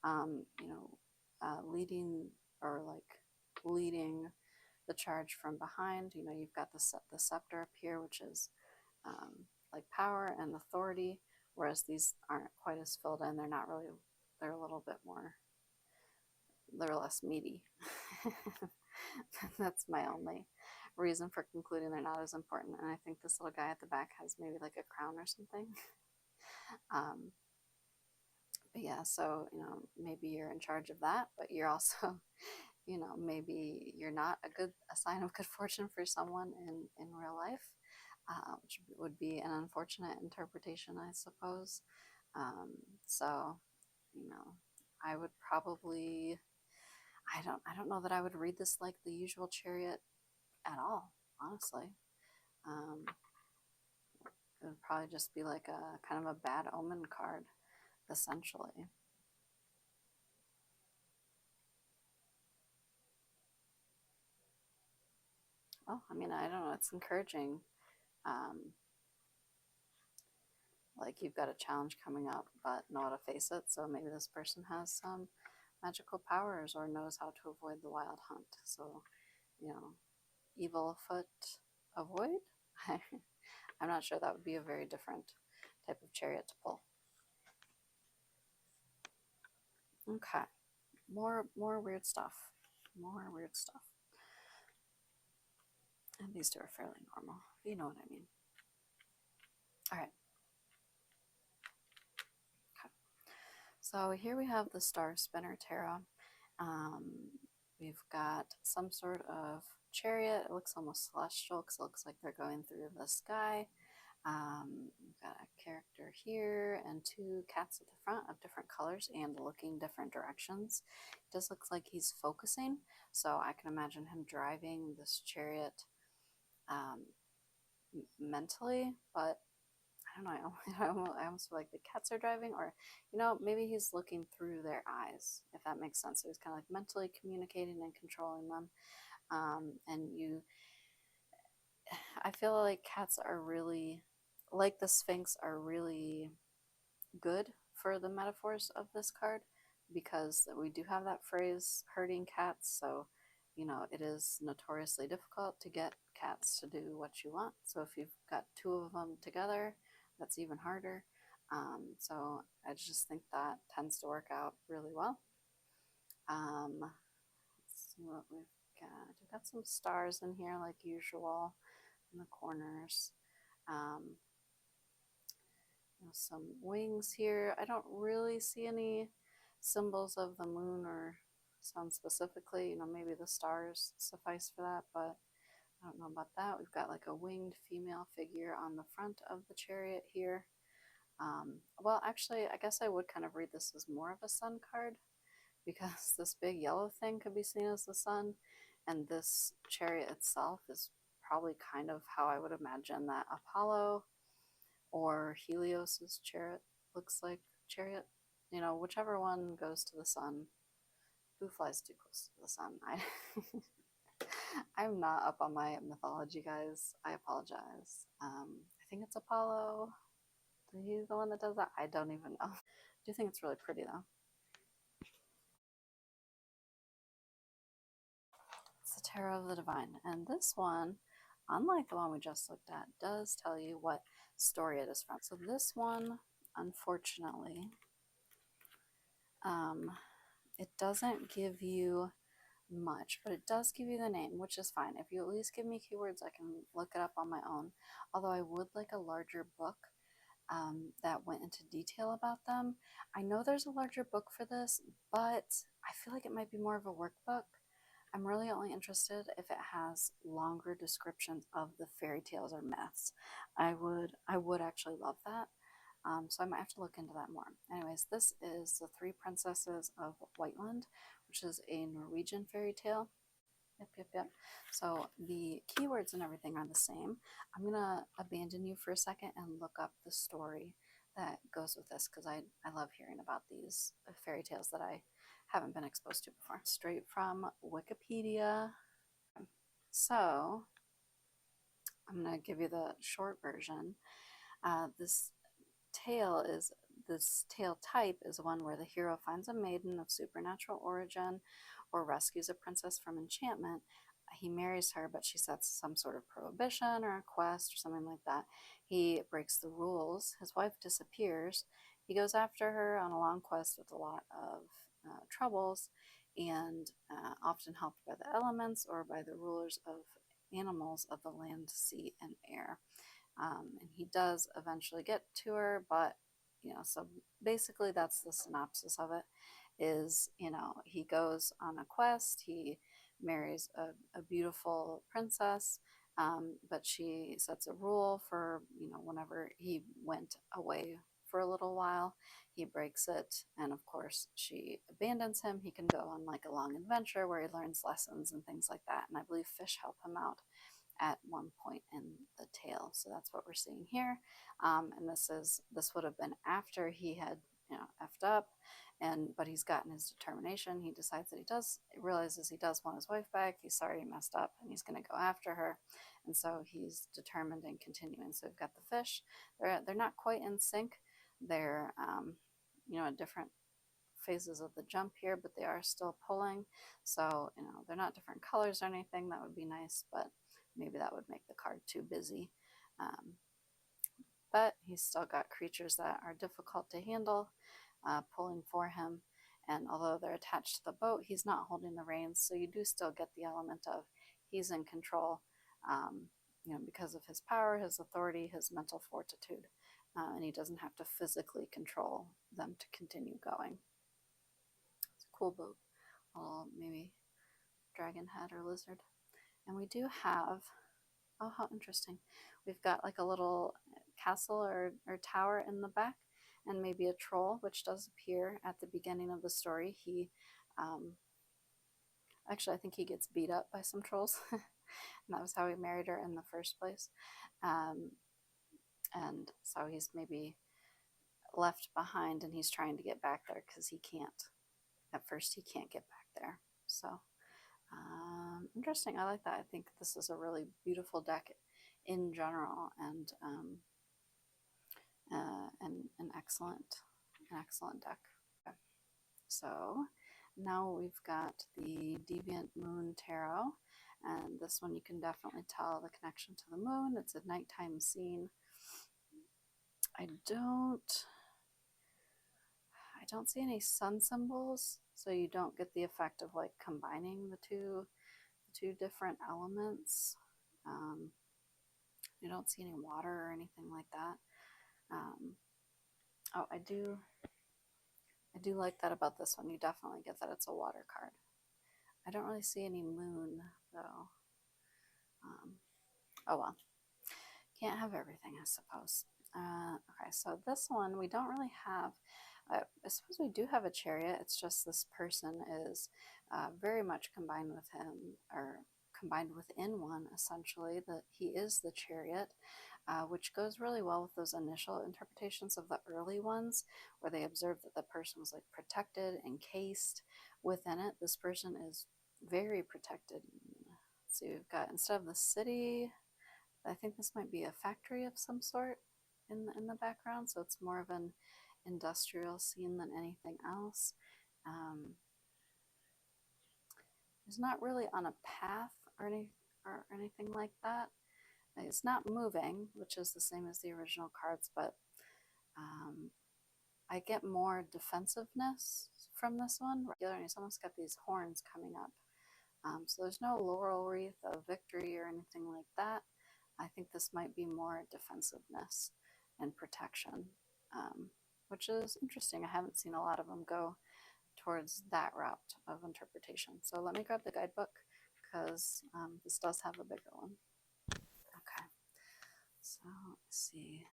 you know, leading the charge from behind. You know, you've got the scepter up here, which is like power and authority, whereas these aren't quite as filled in. They're not really, they're a little bit more, they're less meaty. That's my only reason for concluding they're not as important. And I think this little guy at the back has maybe like a crown or something. But yeah, so, you know, maybe you're in charge of that, but you're also, you know, maybe you're not a sign of good fortune for someone in real life, which would be an unfortunate interpretation, I suppose. So, you know, I would probably, I don't know that I would read this like the usual chariot at all, honestly. It would probably just be like a kind of a bad omen card, essentially. Oh, I mean, I don't know, it's encouraging. Like you've got a challenge coming up, but know how to face it. So maybe this person has some magical powers or knows how to avoid the Wild Hunt. So, you know, evil afoot, avoid? I'm not sure, that would be a very different type of chariot to pull. Okay, more weird stuff. More weird stuff. And these two are fairly normal. You know what I mean. All right. Okay. So here we have the Star Spinner Tarot. We've got some sort of chariot. It looks almost celestial because it looks like they're going through the sky. We've got a character here and two cats at the front of different colors and looking different directions. It does look like he's focusing, so I can imagine him driving this chariot mentally, but I don't know, I almost feel like the cats are driving, or, you know, maybe he's looking through their eyes, if that makes sense. So he's kind of like mentally communicating and controlling them. I feel like cats are really, like the Sphinx, are really good for the metaphors of this card, because we do have that phrase, herding cats. So, you know, it is notoriously difficult to get cats to do what you want. So if you've got two of them together, that's even harder. So I just think that tends to work out really well. Let's see what we've got. We've got some stars in here like usual in the corners. Some wings here. I don't really see any symbols of the moon or sun specifically. Maybe the stars suffice for that, but I don't know about that. We've got like a winged female figure on the front of the chariot here. Well, actually, I guess I would kind of read this as more of a sun card, because this big yellow thing could be seen as the sun, and this chariot itself is probably kind of how I would imagine that Apollo or Helios's chariot looks like. Chariot, whichever one goes to the sun. Who flies too close to the sun? I'm not up on my mythology, guys. I apologize. I think it's Apollo. He's the one that does that. I don't even know. I do think it's really pretty though. It's the Tarot of the Divine, and this one, unlike the one we just looked at, does tell you what story it is from. So this one, unfortunately, it doesn't give you much, but it does give you the name, which is fine. If you at least give me keywords, I can look it up on my own. Although I would like a larger book that went into detail about them. I know there's a larger book for this, but I feel like it might be more of a workbook. I'm really only interested if it has longer descriptions of the fairy tales or myths. I would actually love that. So I might have to look into that more. Anyways, this is The Three Princesses of Whiteland, which is a Norwegian fairy tale. Yep. So the keywords and everything are the same. I'm going to abandon you for a second and look up the story that goes with this, because I love hearing about these fairy tales that I haven't been exposed to before. Straight from Wikipedia. So I'm going to give you the short version. This tale type is one where the hero finds a maiden of supernatural origin or rescues a princess from enchantment. He marries her, but she sets some sort of prohibition or a quest or something like that. He breaks the rules. His wife disappears. He goes after her on a long quest with a lot of troubles, and often helped by the elements or by the rulers of animals of the land, sea, and air. And he does eventually get to her, but so basically that's the synopsis of it. Is he goes on a quest, he marries a beautiful princess, but she sets a rule for whenever he went away for a little while, he breaks it, and of course she abandons him. He can go on like a long adventure where he learns lessons and things like that, and I believe fish help him out at one point in the tale. So that's what we're seeing here. And this would have been after he had effed up, but he's gotten his determination. He decides that realizes he does want his wife back. He's sorry he messed up, and he's going to go after her. And so he's determined and continuing. So we've got the fish. They're not quite in sync. They're at different phases of the jump here, but they are still pulling. So they're not different colors or anything. That would be nice, but maybe that would make the card too busy. But he's still got creatures that are difficult to handle, pulling for him. And although they're attached to the boat, he's not holding the reins. So you do still get the element of he's in control, because of his power, his authority, his mental fortitude. And he doesn't have to physically control them to continue going. It's a cool boat. Maybe dragon head or lizard. And we do have, oh, how interesting. We've got like a little castle or tower in the back, and maybe a troll, which does appear at the beginning of the story. He, actually, I think he gets beat up by some trolls, and that was how he married her in the first place. And so he's maybe left behind, and he's trying to get back there because he can't. At first, he can't get back there. So interesting. I like that. I think this is a really beautiful deck in general, and an excellent deck. Okay. So now we've got the Deviant Moon Tarot, And this one you can definitely tell the connection to the moon. It's a nighttime scene. I don't see any sun symbols, so you don't get the effect of like combining the two different elements. You don't see any water or anything like that. Oh, I do like that about this one. You definitely get that it's a water card. I don't really see any moon though. Oh well, can't have everything, I suppose. Okay, so this one we don't really have. I suppose we do have a chariot. It's just this person is very much combined with him, or combined within one, essentially. That he is the chariot, which goes really well with those initial interpretations of the early ones, where they observed that the person was like protected, encased within it. This person is very protected. So you've got, instead of the city, I think this might be a factory of some sort in the background, so it's more of an industrial scene than anything else. He's not really on a path or anything like that. It's not moving, which is the same as the original cards, but I get more defensiveness from this one. He's almost got these horns coming up. So there's no laurel wreath of victory or anything like that. I think this might be more defensiveness and protection, which is interesting. I haven't seen a lot of them go towards that route of interpretation. So let me grab the guidebook, because this does have a bigger one. Okay, so let's see.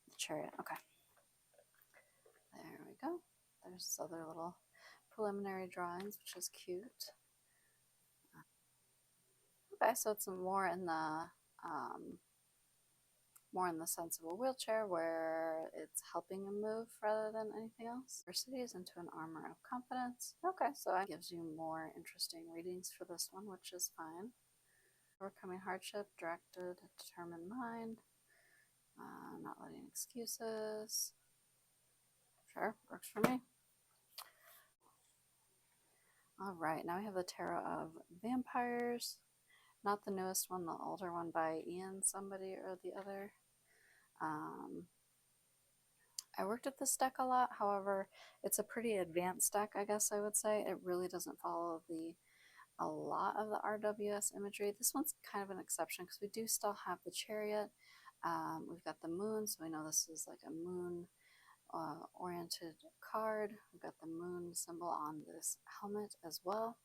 The Chariot, okay. There we go. There's this other little preliminary drawings, which is cute. Okay, so it's more in the sense of a wheelchair, where it's helping him move rather than anything else. Diversities into an armor of confidence. Okay, so it gives you more interesting readings for this one, which is fine. Overcoming hardship, directed, determined mind, not letting excuses. Sure, works for me. All right, now we have the Tarot of Vampyres. Not the newest one, the older one by Ian somebody or the other. I worked at this deck a lot, however, it's a pretty advanced deck, I guess I would say. It really doesn't follow a lot of the RWS imagery. This one's kind of an exception because we do still have the Chariot. We've got the moon, so we know this is like a moon oriented card. We've got the moon symbol on this helmet as well.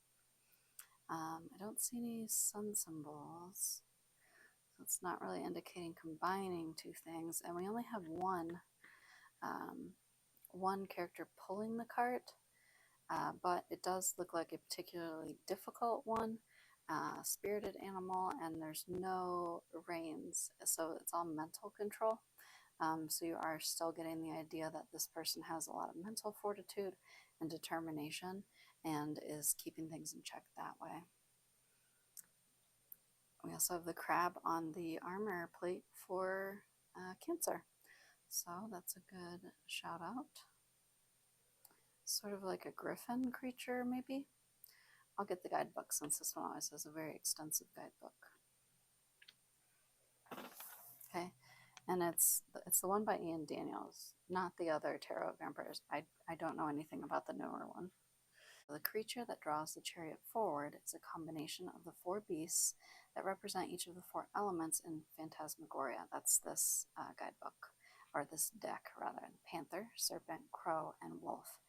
I don't see any sun symbols, so it's not really indicating combining two things, and we only have one character pulling the cart, but it does look like a particularly difficult one, spirited animal, and there's no reins, so it's all mental control. So you are still getting the idea that this person has a lot of mental fortitude and determination and is keeping things in check that way. We also have the crab on the armor plate for Cancer. So that's a good shout out. Sort of like a griffin creature, maybe. I'll get the guidebook since this one always has a very extensive guidebook. Okay, and it's the one by Ian Daniels, not the other Tarot of Vampyres. I don't know anything about the newer one. The creature that draws the chariot forward is a combination of the four beasts that represent each of the four elements in Phantasmagoria. That's this guidebook, or this deck rather. Panther, serpent, crow, and wolf.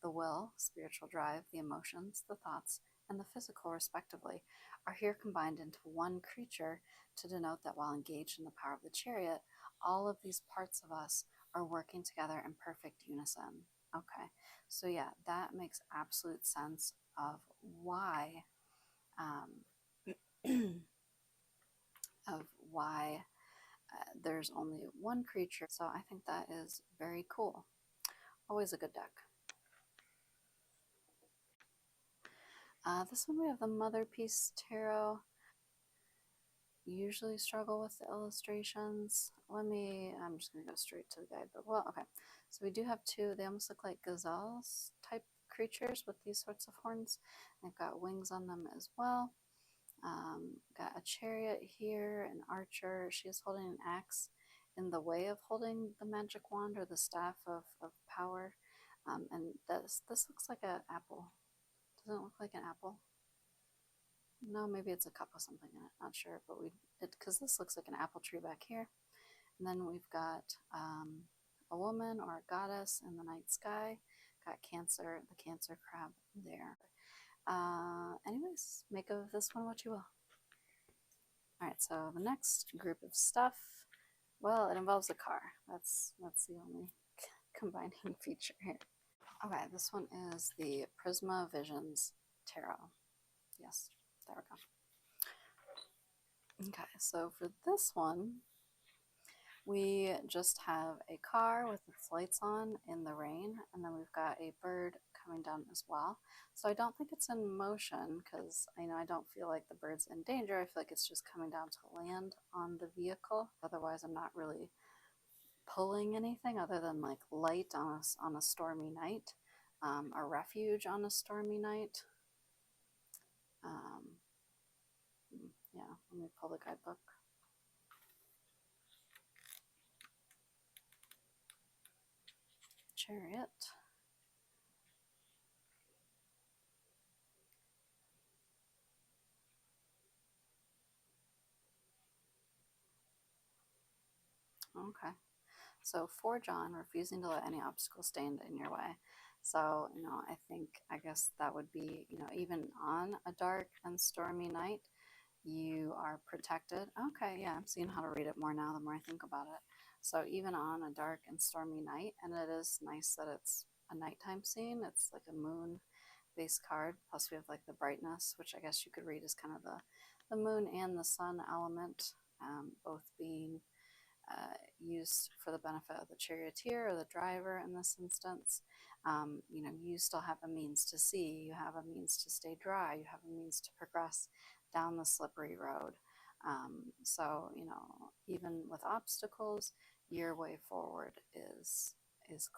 The will, spiritual drive, the emotions, the thoughts, and the physical, respectively, are here combined into one creature to denote that while engaged in the power of the chariot, all of these parts of us are working together in perfect unison. Okay, so yeah, that makes absolute sense of why there's only one creature. So I think that is very cool. Always a good deck. This one we have the Motherpeace Tarot. Usually struggle with the illustrations. I'm just going to go straight to the guidebook. Well, okay. So we do have two. They almost look like gazelles type creatures with these sorts of horns. They've got wings on them as well. Got a chariot here, an archer. She is holding an axe in the way of holding the magic wand or the staff of power. And this looks like an apple. Doesn't it look like an apple? No, maybe it's a cup with something in it. Not sure, but because this looks like an apple tree back here. And then we've got a woman or a goddess in the night sky. Got Cancer, the Cancer crab there. Anyways, make of this one what you will. Alright, so the next group of stuff, well, it involves a car. That's the only combining feature here. Okay, this one is the Prisma Visions Tarot. Yes, there we go. Okay, so for this one, we just have a car with its lights on in the rain, and then we've got a bird coming down as well. So I don't think it's in motion because I don't feel like the bird's in danger. I feel like it's just coming down to land on the vehicle. Otherwise, I'm not really pulling anything other than like light on a stormy night, a refuge on a stormy night. Yeah, let me pull the guidebook. Chariot. Okay. So for John, refusing to let any obstacle stand in your way. So, I guess that would be, even on a dark and stormy night, you are protected. Okay, yeah, I'm seeing how to read it more now the more I think about it. So even on a dark and stormy night, and it is nice that it's a nighttime scene, it's like a moon-based card, plus we have like the brightness, which I guess you could read as kind of the moon and the sun element, both being used for the benefit of the charioteer or the driver in this instance. You still have a means to see, you have a means to stay dry, you have a means to progress down the slippery road. So, even with obstacles, your way forward is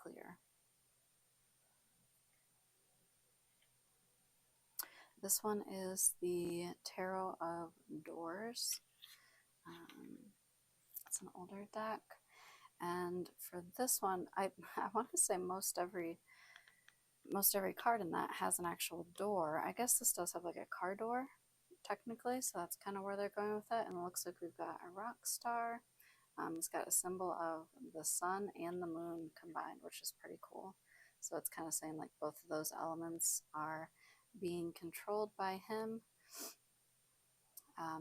clear. This one is the Tarot of Doors. It's an older deck. And for this one, I want to say most every card in that has an actual door. I guess this does have like a car door, technically, so that's kind of where they're going with it. And it looks like we've got a rock star. It's got a symbol of the sun and the moon combined, which is pretty cool. So it's kind of saying like both of those elements are being controlled by him.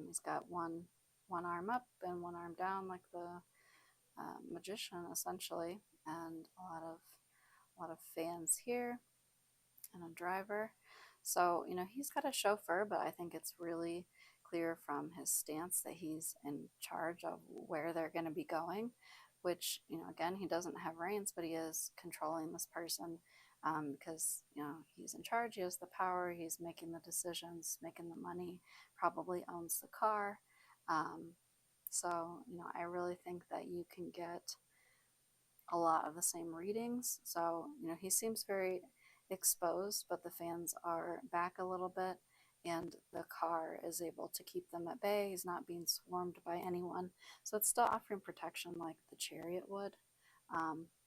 He's got one arm up and one arm down, like the magician essentially, and a lot of fans here and a driver. So he's got a chauffeur, but I think it's really clear from his stance that he's in charge of where they're going to be going, which again, he doesn't have reins, but he is controlling this person, because he's in charge, he has the power, he's making the decisions, making the money, probably owns the car. So, I really think that you can get a lot of the same readings. So, he seems very exposed, but the fans are back a little bit, and the car is able to keep them at bay. He's not being swarmed by anyone. So it's still offering protection like the Chariot would.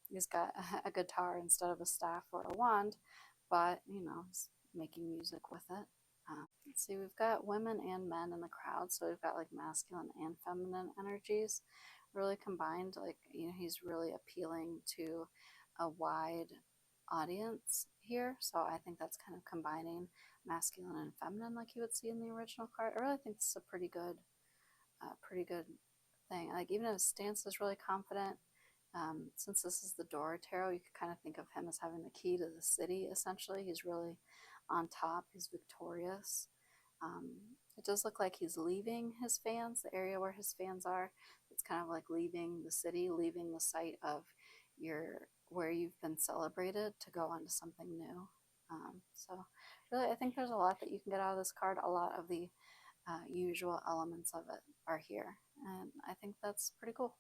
He's got a guitar instead of a staff or a wand, but, he's making music with it. Let's see, we've got women and men in the crowd, so we've got like masculine and feminine energies really combined. Like, he's really appealing to a wide audience here, so I think that's kind of combining masculine and feminine like you would see in the original card. I really think this is a pretty good thing. Like, even his stance is really confident. Since this is the Door Tarot, you could kind of think of him as having the key to the city, essentially. He's really on top, he's victorious. It does look like he's leaving his fans, the area where his fans are. It's kind of like leaving the city, leaving the site of where you've been celebrated to go on to something new. So really, I think there's a lot that you can get out of this card. A lot of the usual elements of it are here, and I think that's pretty cool.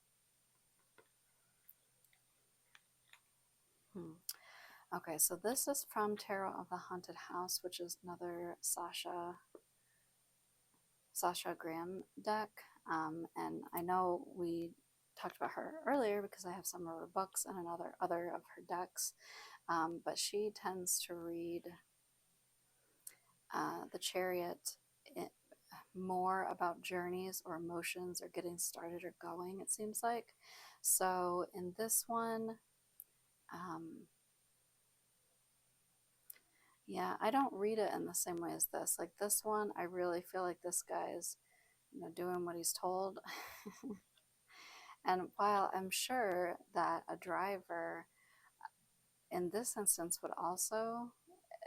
Okay, so this is from Tarot of the Haunted House, which is another Sasha Sasha Graham deck, and I know we talked about her earlier because I have some of her books and other of her decks, but she tends to read the Chariot more about journeys or emotions or getting started or going, it seems like. So in this one, yeah, I don't read it in the same way as this. Like this one, I really feel like this guy is, doing what he's told. And while I'm sure that a driver in this instance would also,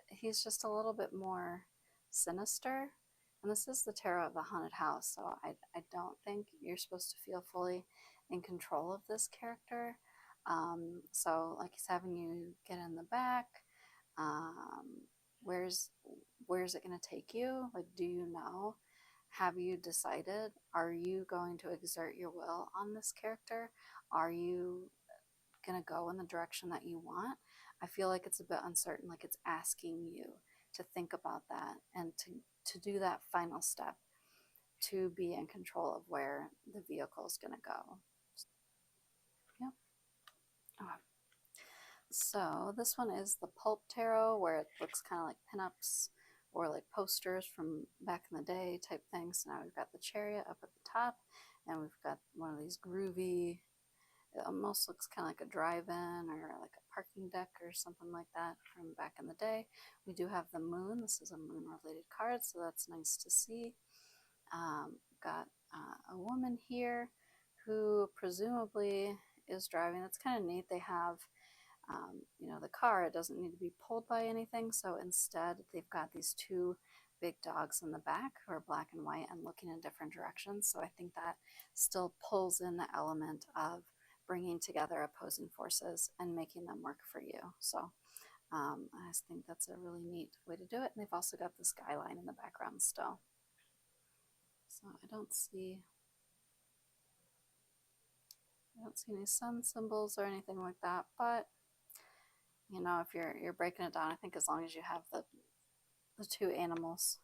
he's just a little bit more sinister. And this is the tarot of the haunted house, so I don't think you're supposed to feel fully in control of this character. So like he's having you get in the back. Where's it going to take you? Like, do you know? Have you decided? Are you going to exert your will on this character? Are you going to go in the direction that you want? I feel like it's a bit uncertain, like it's asking you to think about that and to do that final step to be in control of where the vehicle is going to go. Yep. Okay. So this one is the Pulp Tarot, where it looks kind of like pinups or like posters from back in the day type things. So now we've got the Chariot up at the top, and we've got one of these groovy, it almost looks kind of like a drive-in or like a parking deck or something like that from back in the day. We do have the moon. This is a moon-related card, so that's nice to see. Got a woman here who presumably is driving. That's kind of neat. They have, the car, it doesn't need to be pulled by anything, so instead they've got these two big dogs in the back who are black and white and looking in different directions. So I think that still pulls in the element of bringing together opposing forces and making them work for you. So I just think that's a really neat way to do it. And they've also got the skyline in the background still. So I don't see any sun symbols or anything like that, but if you're breaking it down, I think as long as you have the two animals,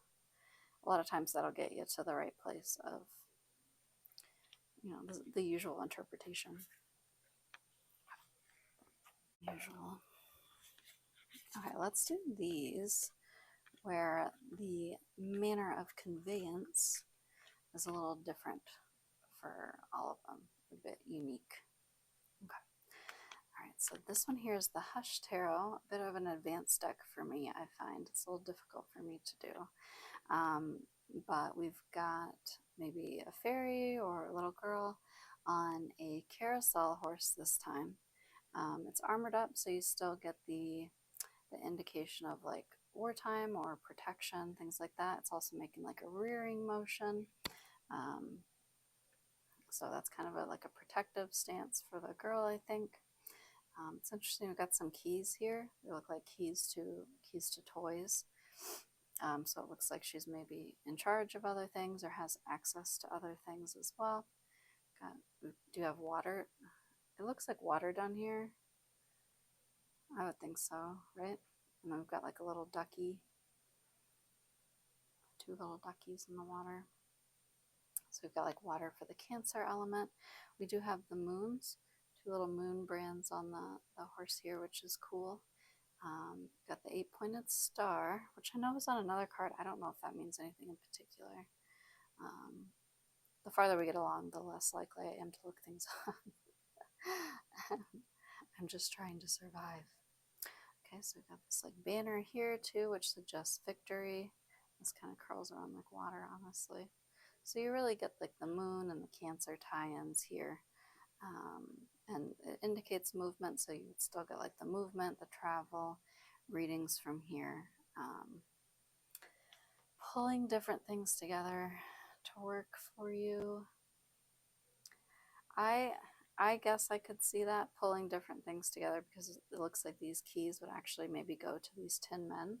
a lot of times that'll get you to the right place of the usual interpretation. Usual. Okay, let's do these where the manner of conveyance is a little different for all of them, a bit unique. Okay. All right, so this one here is the Hush Tarot, a bit of an advanced deck for me, I find. It's a little difficult for me to do. But we've got maybe a fairy or a little girl on a carousel horse this time. It's armored up, so you still get the indication of like wartime or protection, things like that. It's also making like a rearing motion. So that's kind of like a protective stance for the girl, I think. It's interesting, we've got some keys here. They look like keys to toys. So it looks like she's maybe in charge of other things or has access to other things as well. We do have water. It looks like water down here. I would think so, right? And then we've got like a little ducky. Two little duckies in the water. So we've got like water for the Cancer element. We do have the moons. Two little moon brands on the horse here, which is cool. Got the 8-pointed star, which I know is on another card. I don't know if that means anything in particular. The farther we get along, the less likely I am to look things up. I'm just trying to survive. Okay, so we've got this like banner here too, which suggests victory. This kind of curls around like water, honestly. So you really get like the moon and the Cancer tie-ins here. And it indicates movement, so you would still get like the movement, the travel, readings from here. Pulling different things together to work for you. I guess I could see that, pulling different things together, because it looks like these keys would actually maybe go to these tin men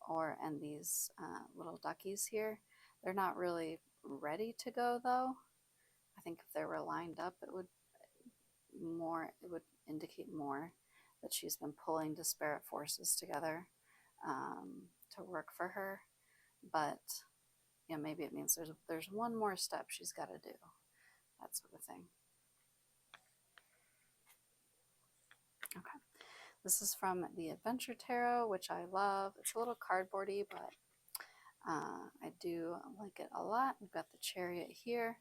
and these little duckies here. They're not really ready to go though. I think if they were lined up, it would indicate more that she's been pulling disparate forces together to work for her. But you know, maybe it means there's one more step she's got to do, that sort of thing. Okay, this is from the Adventure Tarot, which I love. It's a little cardboardy, but I do like it a lot. We've got the Chariot here.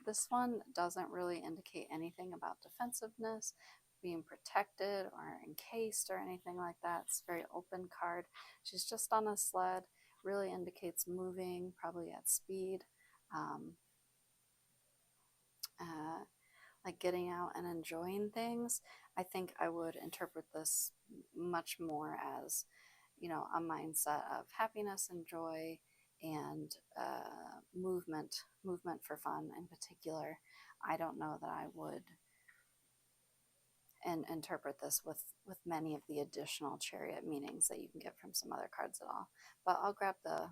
This one doesn't really indicate anything about defensiveness, being protected or encased or anything like that. It's a very open card. She's just on a sled. Really indicates moving, probably at speed. Like getting out and enjoying things. I think I would interpret this much more as, you know, a mindset of happiness and joy and movement for fun in particular. I don't know that I would interpret this with many of the additional Chariot meanings that you can get from some other cards at all. But I'll grab the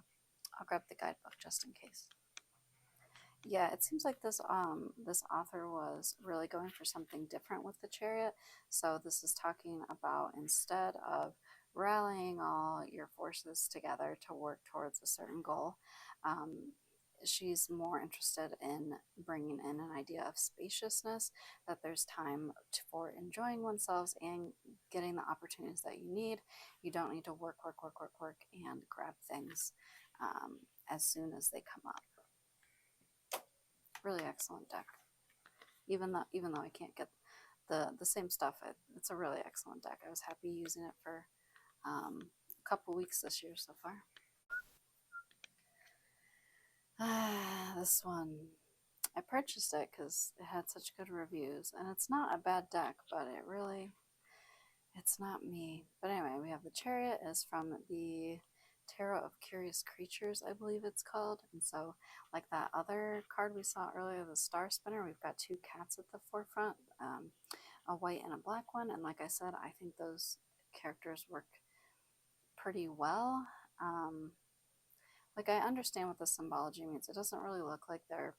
guidebook just in case. Yeah, it seems like this author was really going for something different with the Chariot. So this is talking about, instead of rallying all your forces together to work towards a certain goal, she's more interested in bringing in an idea of spaciousness, that there's time for enjoying oneself and getting the opportunities that you need. You don't need to work and grab things as soon as they come up. Really excellent deck. Even though I can't get the same stuff, it's a really excellent deck. I was happy using it for a couple weeks this year so far. This one, I purchased it because it had such good reviews, and it's not a bad deck, but it's not me. But anyway, we have the Chariot is from the Tarot of Curious Creatures, I believe it's called. And so, like that other card we saw earlier, the Star Spinner, we've got two cats at the forefront, a white and a black one. And like I said, I think those characters work pretty well. Like, I understand what the symbology means. It doesn't really look like they're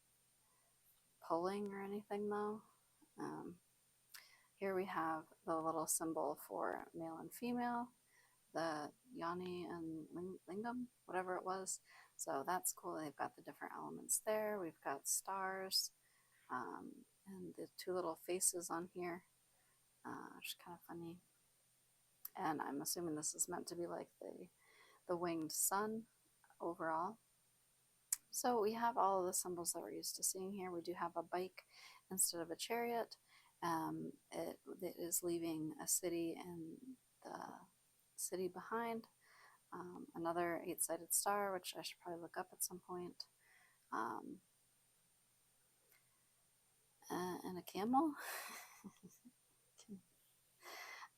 pulling or anything, though. Here we have the little symbol for male and female, the Yanni and Lingam, whatever it was. So that's cool. They've got the different elements there. We've got stars, and the two little faces on here, which is kind of funny. And I'm assuming this is meant to be like the winged sun overall. So we have all of the symbols that we're used to seeing here. We do have a bike instead of a chariot. It is leaving a city and the city behind. Another 8-sided star, which I should probably look up at some point. And a camel.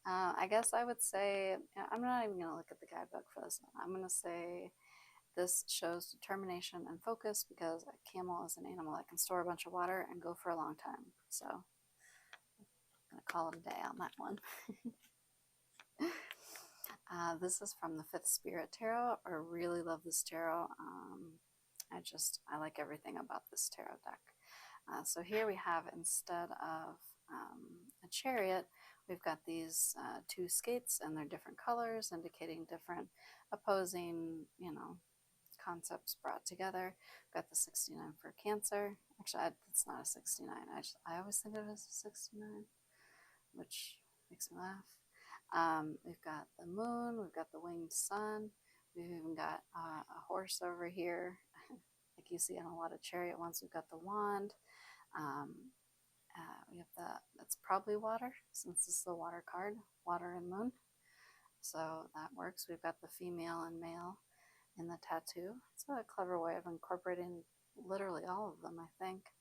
I guess I would say, I'm not even going to look at the guidebook for this one. I'm going to say this shows determination and focus, because a camel is an animal that can store a bunch of water and go for a long time. So I'm going to call it a day on that one. This is from the Fifth Spirit Tarot. I really love this tarot. I like everything about this tarot deck. So here we have, instead of a chariot, we've got these two skates, and they're different colors, indicating different opposing, concepts brought together. We've got the 69 for Cancer. Actually, it's not a 69. I always think of it as a 69, which makes me laugh. We've got the moon. We've got the winged sun. We've even got a horse over here, like you see in a lot of chariot ones. We've got the wand. We have that's probably water, since this is the water card, water and moon. So that works. We've got the female and male in the tattoo. It's a clever way of incorporating literally all of them, I think.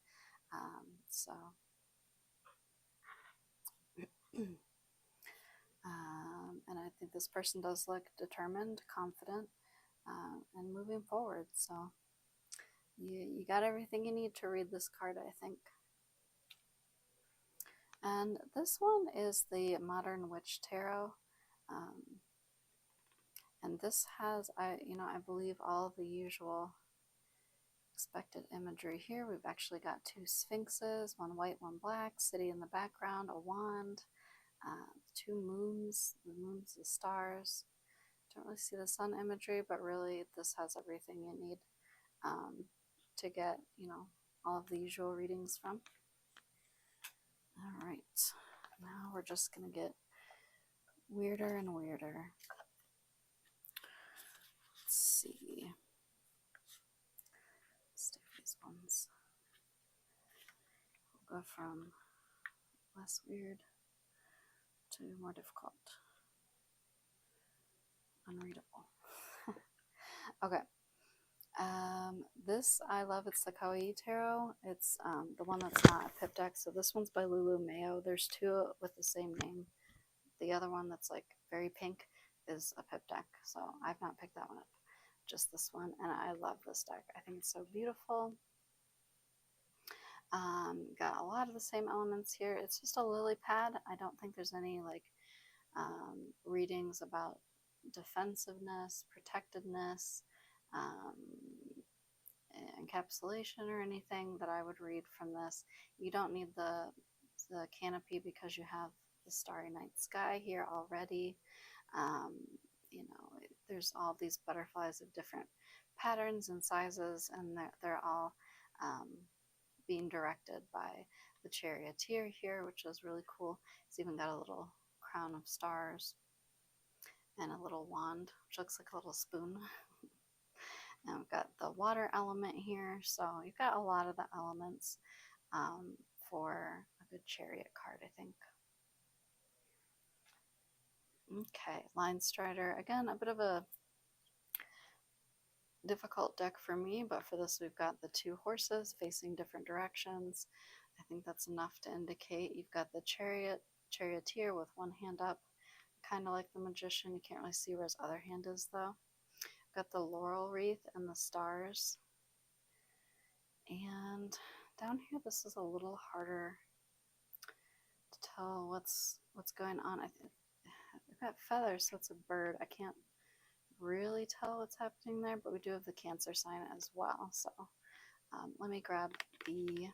And I think this person does look determined, confident, and moving forward. So you got everything you need to read this card, I think. And this one is the Modern Witch Tarot. And this has, I believe, all the usual expected imagery here. We've actually got two sphinxes, one white, one black, city in the background, a wand, two moons, the moons, the stars. Don't really see the sun imagery, but really this has everything you need to get, all of the usual readings from. All right, now we're just going to get weirder and weirder. Let's see. Let's do these ones. We'll go from less weird to more difficult. Unreadable. Okay. This I love. It's the Kawaii tarot. It's the one that's not a pip deck. So this one's by Lulu, Mayo. There's two with the same name. The other one that's like very pink is a pip deck. So I've not picked that one up. Just this one. And I love this deck. I think it's so beautiful. Got a lot of the same elements here. It's just a lily pad. I don't think there's any like readings about defensiveness, protectedness, encapsulation or anything that I would read from this. You don't need the canopy because you have the starry night sky here already. There's all these butterflies of different patterns and sizes, and they're all being directed by the charioteer here, which is really cool. It's even got a little crown of stars and a little wand, which looks like a little spoon. And we've got the water element here, so you've got a lot of the elements for a good chariot card, I think. Okay, Linestrider, again, a bit of a difficult deck for me, but for this we've got the two horses facing different directions. I think that's enough to indicate you've got the charioteer with one hand up, kind of like the magician. You can't really see where his other hand is though. Got the laurel wreath and the stars. And down here this is a little harder to tell what's going on. I've got feathers, so it's a bird. I can't really tell what's happening there, but we do have the Cancer sign as well. So let me grab the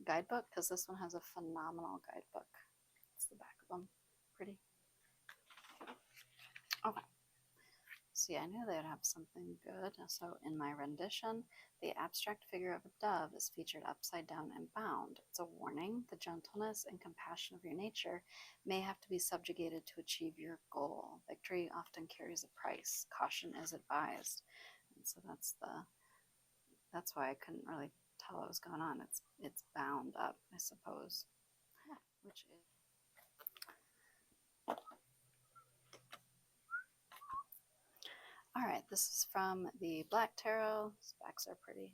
guidebook because this one has a phenomenal guidebook. It's the back of them. Pretty. Okay. See, I knew they'd have something good. So in my rendition, the abstract figure of a dove is featured upside down and bound. It's a warning. The gentleness and compassion of your nature may have to be subjugated to achieve your goal. Victory often carries a price. Caution is advised. And so that's why I couldn't really tell what was going on. It's bound up, I suppose. Which is all right, this is from the Black Tarot. These backs are pretty.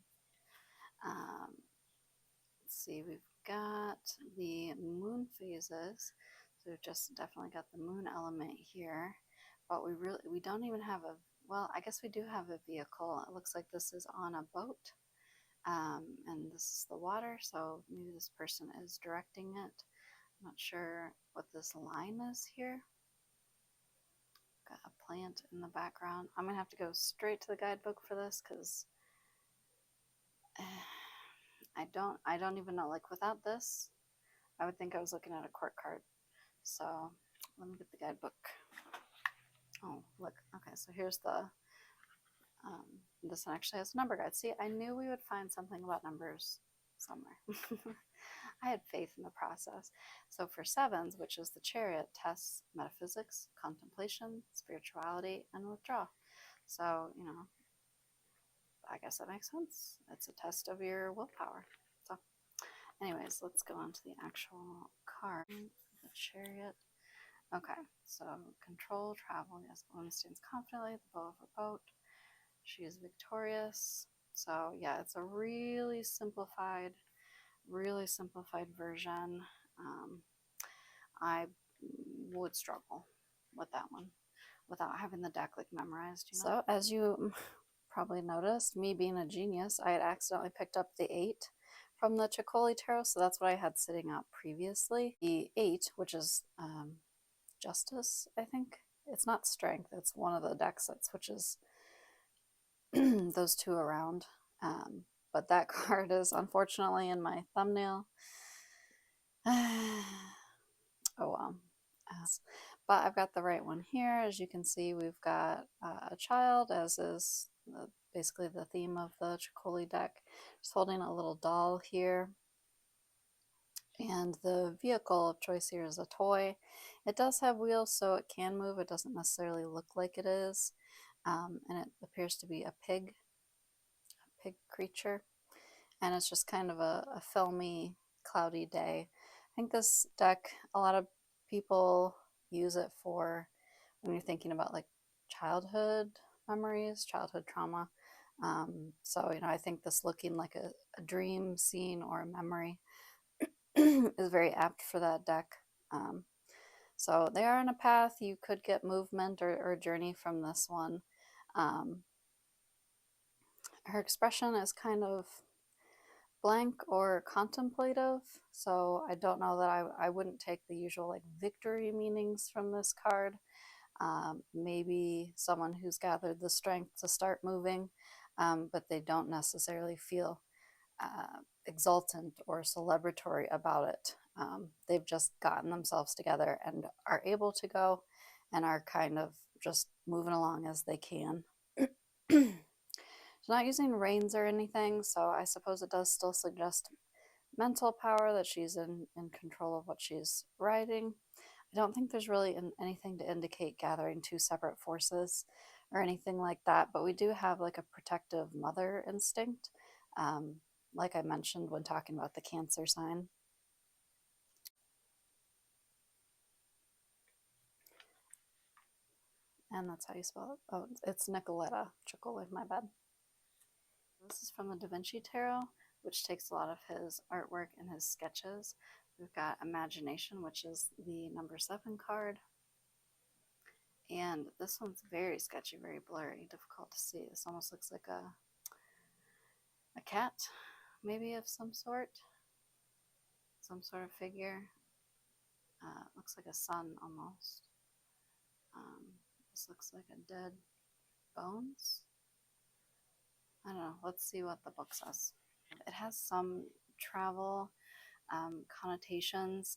Let's see, we've got the moon phases. So we've just definitely got the moon element here. But we don't even have well, I guess we do have a vehicle. It looks like this is on a boat. And this is the water, so maybe this person is directing it. I'm not sure what this line is here. Got a plant in the background. I'm gonna have to go straight to the guidebook for this because I don't even know. Like without this, I would think I was looking at a court card. So let me get the guidebook. Oh, look. Okay, so here's the. This one actually has a number guide. See, I knew we would find something about numbers somewhere. I had faith in the process. So for sevens, which is the chariot, tests metaphysics, contemplation, spirituality, and withdrawal. So, I guess that makes sense. It's a test of your willpower. So anyways, let's go on to the actual card. The chariot. Okay, so control, travel. Yes, the woman stands confidently at the bow of her boat. She is victorious. So yeah, it's a really simplified version. I would struggle with that one without having the deck like memorized. So as you probably noticed, me being a genius, I had accidentally picked up the 8 from the Ceccoli tarot, so that's what I had sitting out previously. The 8, which is justice, I think. It's not strength, it's one of the decks that switches those two around. But that card is unfortunately in my thumbnail. Oh well. But I've got the right one here. As you can see, we've got a child, as is the basically the theme of the Ceccoli deck. Just holding a little doll here. And the vehicle of choice here is a toy. It does have wheels, so it can move. It doesn't necessarily look like it is. And it appears to be a pig creature. And it's just kind of a filmy, cloudy day. I think this deck, a lot of people use it for when you're thinking about like childhood memories, childhood trauma. So, I think this looking like a dream scene or a memory is very apt for that deck. So they are on a path. You could get movement or journey from this one. Her expression is kind of blank or contemplative, so I don't know that I wouldn't take the usual like victory meanings from this card. Maybe someone who's gathered the strength to start moving, but they don't necessarily feel exultant or celebratory about it. They've just gotten themselves together and are able to go and are kind of just moving along as they can. She's not using reins or anything, so I suppose it does still suggest mental power, that she's in control of what she's riding. I don't think there's really anything to indicate gathering two separate forces or anything like that, but we do have like a protective mother instinct, like I mentioned when talking about the Cancer sign. And that's how you spell it. Oh, it's Nicoletta. Ceccoli, my bad. This is from the Da Vinci Tarot, which takes a lot of his artwork and his sketches. We've got Imagination, which is the number 7 card. And this one's very sketchy, very blurry, difficult to see. This almost looks like a cat, maybe of some sort of figure. Looks like a sun almost. This looks like a dead bones. I don't know. Let's see what the book says. It has some travel connotations.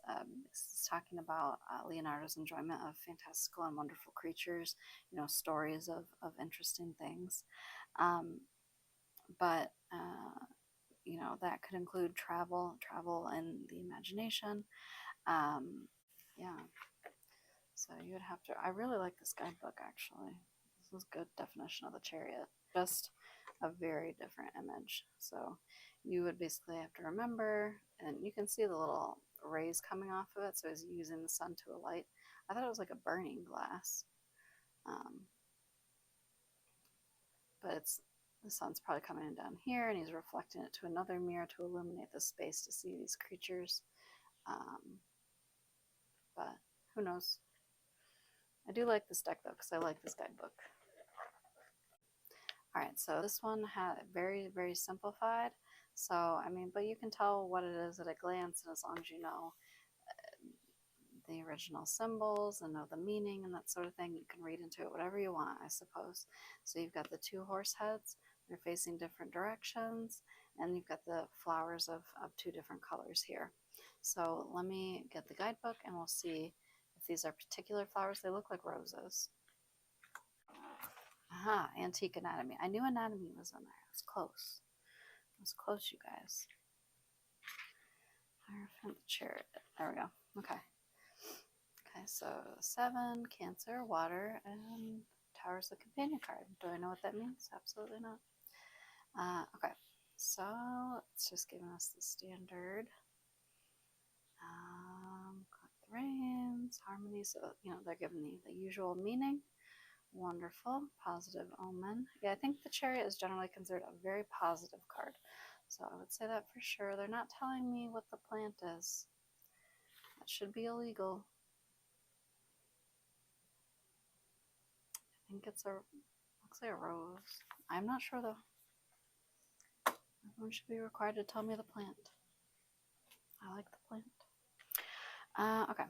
It's talking about Leonardo's enjoyment of fantastical and wonderful creatures, stories of interesting things. But that could include travel and the imagination. Yeah. So you would have to, I really like this guidebook actually. This is a good definition of the Chariot. Just a very different image. So you would basically have to remember, and you can see the little rays coming off of it, so he's using the sun to a light. I thought it was like a burning glass. But the sun's probably coming in down here, and he's reflecting it to another mirror to illuminate the space to see these creatures. But who knows? I do like this deck though, because I like this guidebook. All right, so this one had very, very simplified. So, but you can tell what it is at a glance, and as long as you know the original symbols and know the meaning and that sort of thing, you can read into it whatever you want, I suppose. So you've got the 2 horse heads. They're facing different directions, and you've got the flowers of 2 different colors here. So let me get the guidebook, and we'll see if these are particular flowers. They look like roses. Aha, antique anatomy. I knew anatomy was in there. It was close. It was close, you guys. Chariot. There we go. Okay. Okay, so 7, Cancer, water, and Tower's the companion card. Do I know what that means? Absolutely not. Okay, so it's just giving us the standard. The rains, harmony. So, they're giving the usual meaning. Wonderful. Positive omen. Yeah, I think the Chariot is generally considered a very positive card. So I would say that for sure. They're not telling me what the plant is. That should be illegal. I think looks like a rose. I'm not sure though. Everyone should be required to tell me the plant. I like the plant. Okay.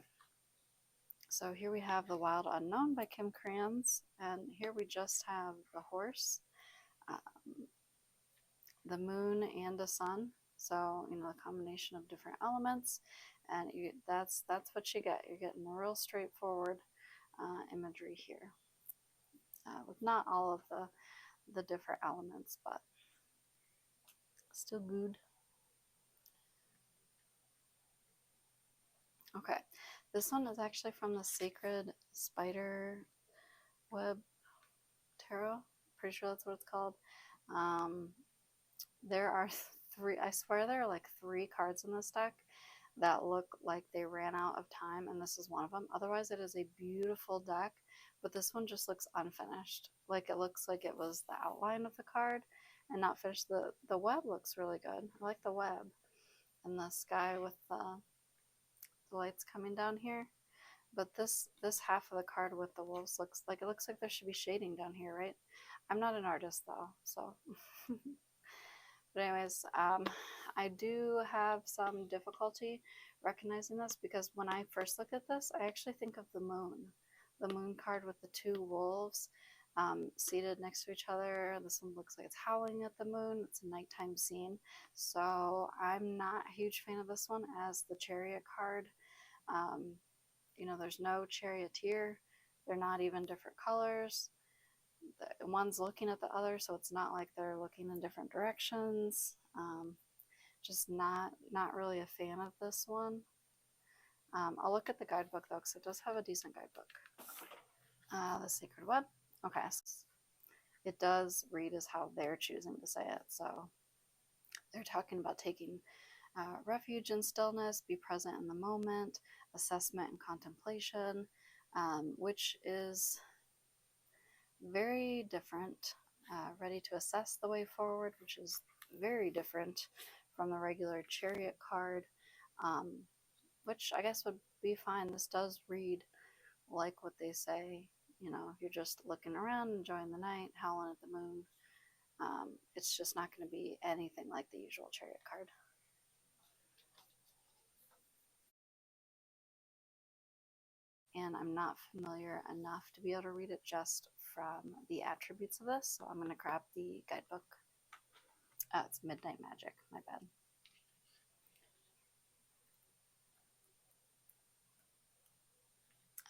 So here we have The Wild Unknown by Kim Krans, and here we just have the horse, the moon, and the sun. So, the combination of different elements, and that's what you get. You're getting a real straightforward imagery here, with not all of the different elements, but still good. Okay, this one is actually from the Sacred Spider Web Tarot. Pretty sure that's what it's called. There are three, I swear there are like 3 cards in this deck that look like they ran out of time, and this is one of them. Otherwise, it is a beautiful deck, but this one just looks unfinished. Like it looks like it was the outline of the card and not finished. The web looks really good. I like the web. And the sky with the lights coming down here. But this half of the card with the wolves looks like there should be shading down here, right? I'm not an artist though, so. But anyways, I do have some difficulty recognizing this because when I first look at this, I actually think of the moon card with the 2 wolves seated next to each other. This one looks like it's howling at the moon. It's a nighttime scene. So I'm not a huge fan of this one as the Chariot card. You know, there's no charioteer. They're not even different colors. One's looking at the other, so it's not like they're looking in different directions. Just not really a fan of this one. I'll look at the guidebook though, because it does have a decent guidebook. The Sacred Web. Okay, it does read as how they're choosing to say it. So they're talking about taking refuge in stillness, be present in the moment, assessment and contemplation, which is very different. Ready to assess the way forward, which is very different from the regular Chariot card, which I guess would be fine. This does read like what they say. You know, you're just looking around, enjoying the night, howling at the moon. It's just not going to be anything like the usual Chariot card. And I'm not familiar enough to be able to read it just from the attributes of this, so I'm going to grab the guidebook. It's Midnight Magic, my bad.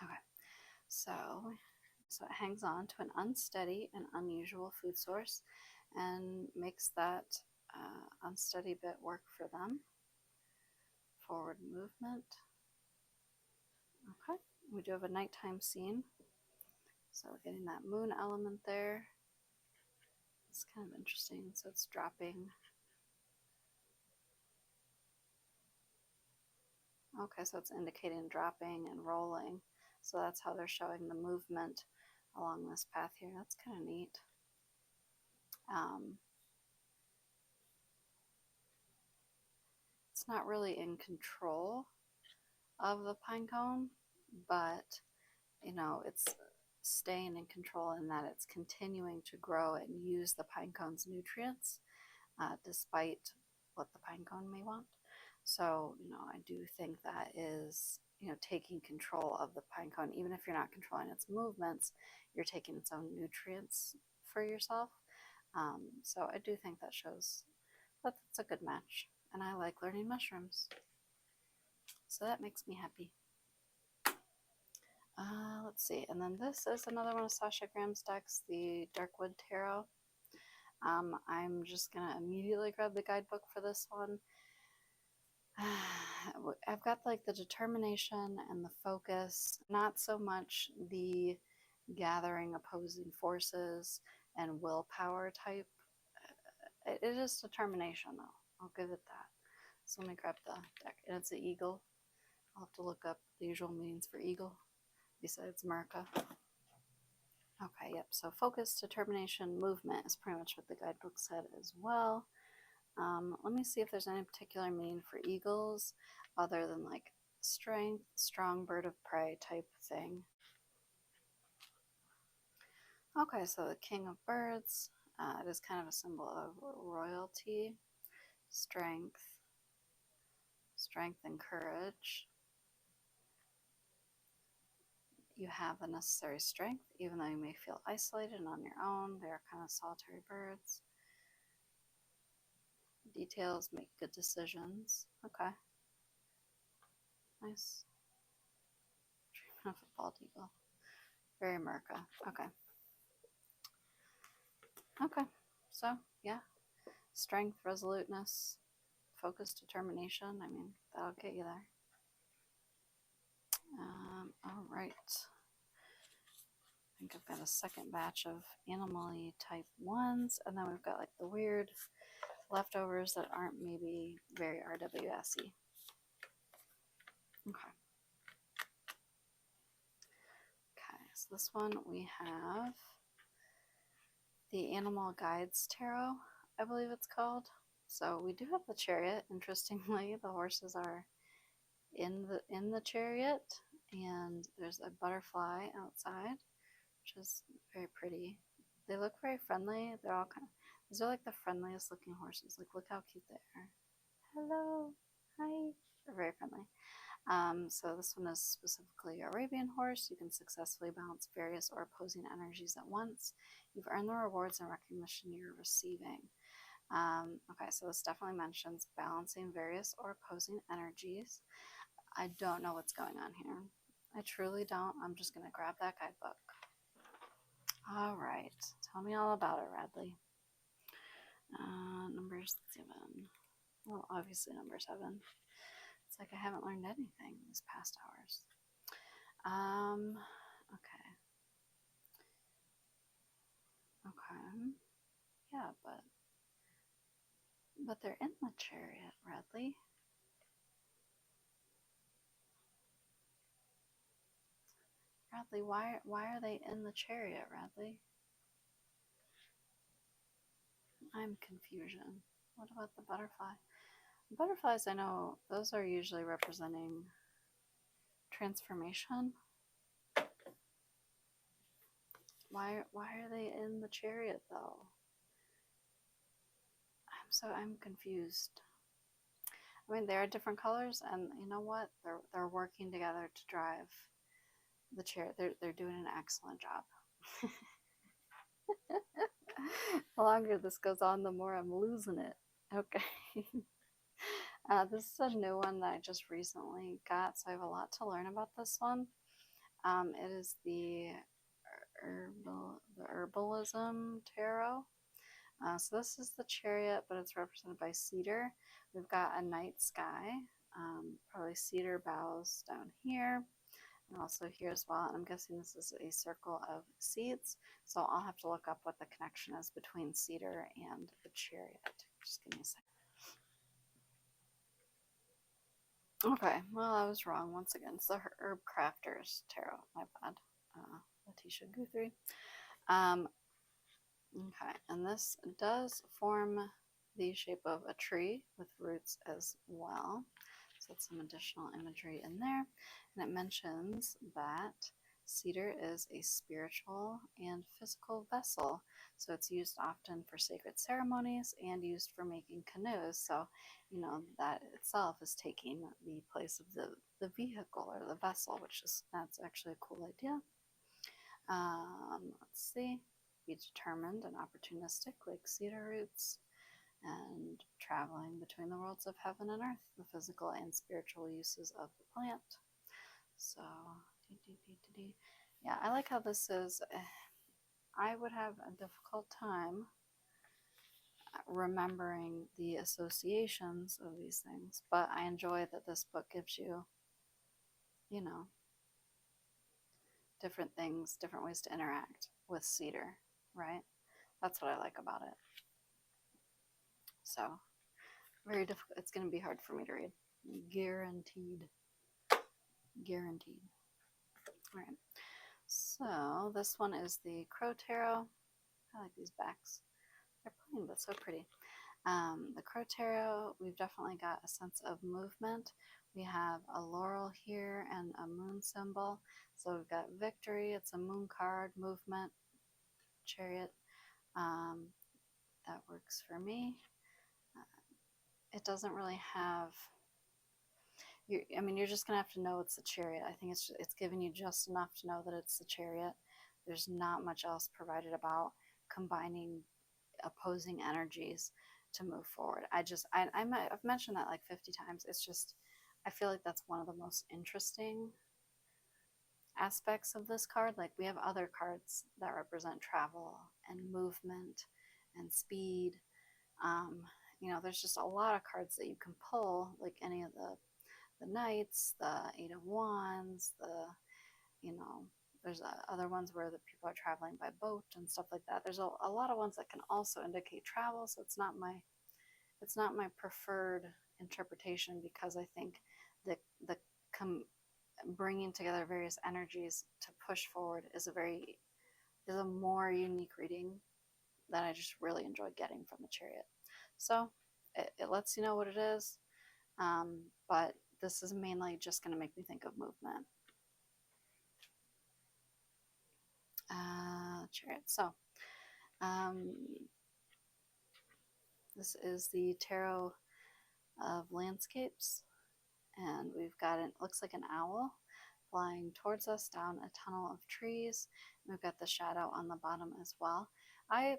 Okay, so it hangs on to an unsteady and unusual food source and makes that unsteady bit work for them. Forward movement. Okay, we do have a nighttime scene, so we're getting that moon element there. It's kind of interesting, so it's dropping. Okay, so it's indicating dropping and rolling, so that's how they're showing the movement along this path here. That's kind of neat. It's not really in control of the pinecone, but you know, it's staying in control in that it's continuing to grow and use the pinecone's nutrients despite what the pinecone may want. So, you know, I do think that is, you know, taking control of the pinecone. Even if you're not controlling its movements, you're taking its own nutrients for yourself. So I do think that shows that it's a good match. And I like learning mushrooms. So that makes me happy. Let's see. And then this is another one of Sasha Graham's decks, the Darkwood Tarot. I'm just going to immediately grab the guidebook for this one. I've got like the determination and the focus, not so much the gathering opposing forces and willpower type. It is determination though, I'll give it that. So let me grab the deck, and it's an eagle. I'll have to look up the usual meanings for eagle besides America. Okay, yep, so focus, determination, movement is pretty much what the guidebook said as well. Let me see if there's any particular meaning for eagles other than like strength, strong bird of prey type thing. Okay, so the king of birds, it is kind of a symbol of royalty, strength and courage. You have the necessary strength, even though you may feel isolated and on your own. They are kind of solitary birds. Details, make good decisions. Okay. Nice. Dreaming of a bald eagle. Very America. Okay. Okay, so yeah, strength, resoluteness, focus, determination. I mean, that'll get you there. All right. I think I've got a second batch of animal-y type ones, and then we've got like the weird leftovers that aren't maybe very RWS-y. Okay. Okay, so this one we have the Animal Guides Tarot, I believe it's called. So we do have the Chariot. Interestingly, the horses are in the chariot, and there's a butterfly outside, which is very pretty. They look very friendly. They're all kind of, these are like the friendliest looking horses. Like, look how cute they are. Hello, hi. They're very friendly. So this one is specifically Arabian horse. You can successfully balance various or opposing energies at once. You've earned the rewards and recognition you're receiving. Okay, so this definitely mentions balancing various or opposing energies. I don't know what's going on here. I truly don't. I'm just going to grab that guidebook. All right, tell me all about it, Radley. Number 7. Well, obviously number 7. It's like I haven't learned anything these past hours. Okay. Okay. Yeah, but they're in the chariot, Radley. Radley, why are they in the chariot, Radley? I'm confusion. What about the butterfly? Butterflies, I know, those are usually representing transformation. Why are they in the chariot, though? I'm confused. I mean, they are different colors, and you know what? They're working together to drive the chariot. They're doing an excellent job. The longer this goes on, the more I'm losing it. Okay. This is a new one that I just recently got, so I have a lot to learn about this one. It is the Herbalism Tarot. So this is the chariot, but it's represented by cedar. We've got a night sky, probably cedar boughs down here, and also here as well. And I'm guessing this is a circle of seeds. So I'll have to look up what the connection is between cedar and the chariot. Just give me a second. Okay, well, I was wrong once again. It's the Herbcrafters Tarot. My bad. Letitia Guthrie. Okay, and this does form the shape of a tree with roots as well. So that's some additional imagery in there. And it mentions that cedar is a spiritual and physical vessel. So it's used often for sacred ceremonies and used for making canoes. So, you know, that itself is taking the place of the vehicle or the vessel, that's actually a cool idea. Let's see. Be determined and opportunistic like cedar roots, and traveling between the worlds of heaven and earth, the physical and spiritual uses of the plant. So, yeah, I like how this is. I would have a difficult time remembering the associations of these things, but I enjoy that this book gives you, you know, different things, different ways to interact with cedar, right? That's what I like about it. So, very difficult. It's going to be hard for me to read. Guaranteed. Guaranteed. All right. So, this one is the Crow Tarot. I like these backs. They're plain, but so pretty. The Crow Tarot, we've definitely got a sense of movement. We have a laurel here and a moon symbol. So we've got victory. It's a moon card, movement, chariot. That works for me. It doesn't really have... you're just going to have to know it's the chariot. I think it's giving you just enough to know that it's the chariot. There's not much else provided about combining opposing energies to move forward. I've mentioned that like 50 times. It's just, I feel like that's one of the most interesting aspects of this card. Like, we have other cards that represent travel and movement and speed. You know, there's just a lot of cards that you can pull, like any of the knights, the 8 of Wands, you know, there's other ones where the people are traveling by boat and stuff like that. There's a lot of ones that can also indicate travel, so it's not my preferred interpretation, because I think the bringing together various energies to push forward is a more unique reading that I just really enjoy getting from the Chariot. So it lets you know what it is, but this is mainly just going to make me think of movement. Chariot. So this is the Tarot of Landscapes, and we've got it looks like an owl flying towards us down a tunnel of trees. We've got the shadow on the bottom as well. I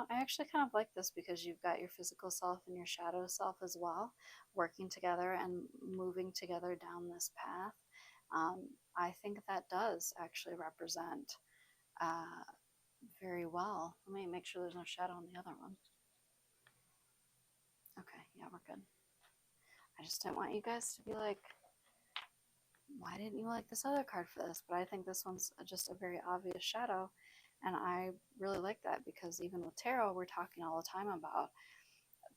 actually kind of like this, because you've got your physical self and your shadow self as well, working together and moving together down this path. I think that does actually represent very well. Let me make sure there's no shadow on the other one. Okay, yeah, we're good. I just didn't want you guys to be like, why didn't you like this other card for this? But I think this one's just a very obvious shadow, and I really like that, because even with tarot, we're talking all the time about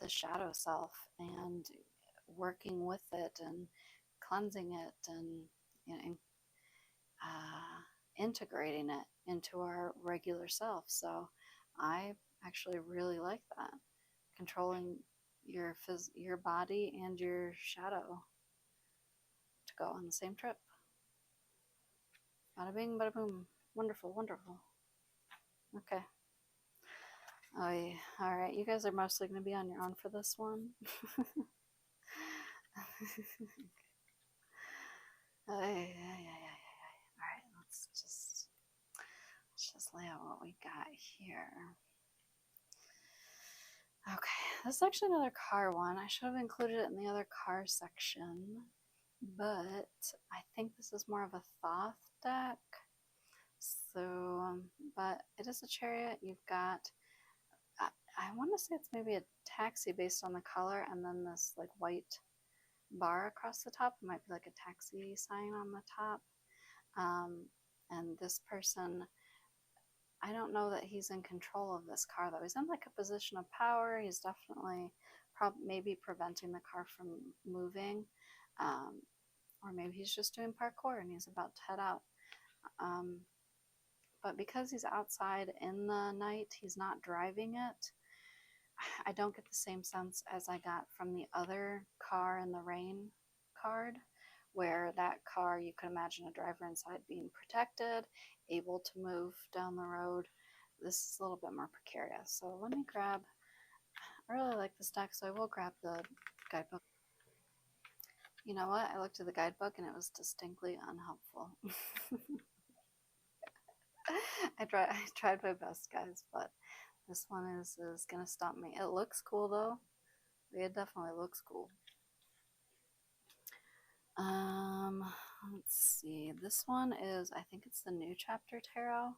the shadow self and working with it and cleansing it and, you know, integrating it into our regular self. So I actually really like that, controlling your body and your shadow to go on the same trip. Bada bing, bada boom. Wonderful, wonderful. Okay. Oh, yeah. All right. You guys are mostly going to be on your own for this one. All right. Let's just lay out what we got here. Okay. This is actually another car one. I should have included it in the other car section, but I think this is more of a Thoth deck. So, but it is a Chariot. You've got, I want to say it's maybe a taxi based on the color, and then this like white bar across the top. It might be like a taxi sign on the top. And this person, I don't know that he's in control of this car though. He's in like a position of power. He's definitely maybe preventing the car from moving, or maybe he's just doing parkour and he's about to head out. But because he's outside in the night, he's not driving it. I don't get the same sense as I got from the other car in the rain card, where that car, you could imagine a driver inside being protected, able to move down the road. This is a little bit more precarious. So let me grab, I really like this deck, so I will grab the guidebook. You know what? I looked at the guidebook and it was distinctly unhelpful. I tried my best, guys, but this one is gonna stump me. It looks cool though. It definitely looks cool. Let's see. This one is, I think it's the New Chapter Tarot.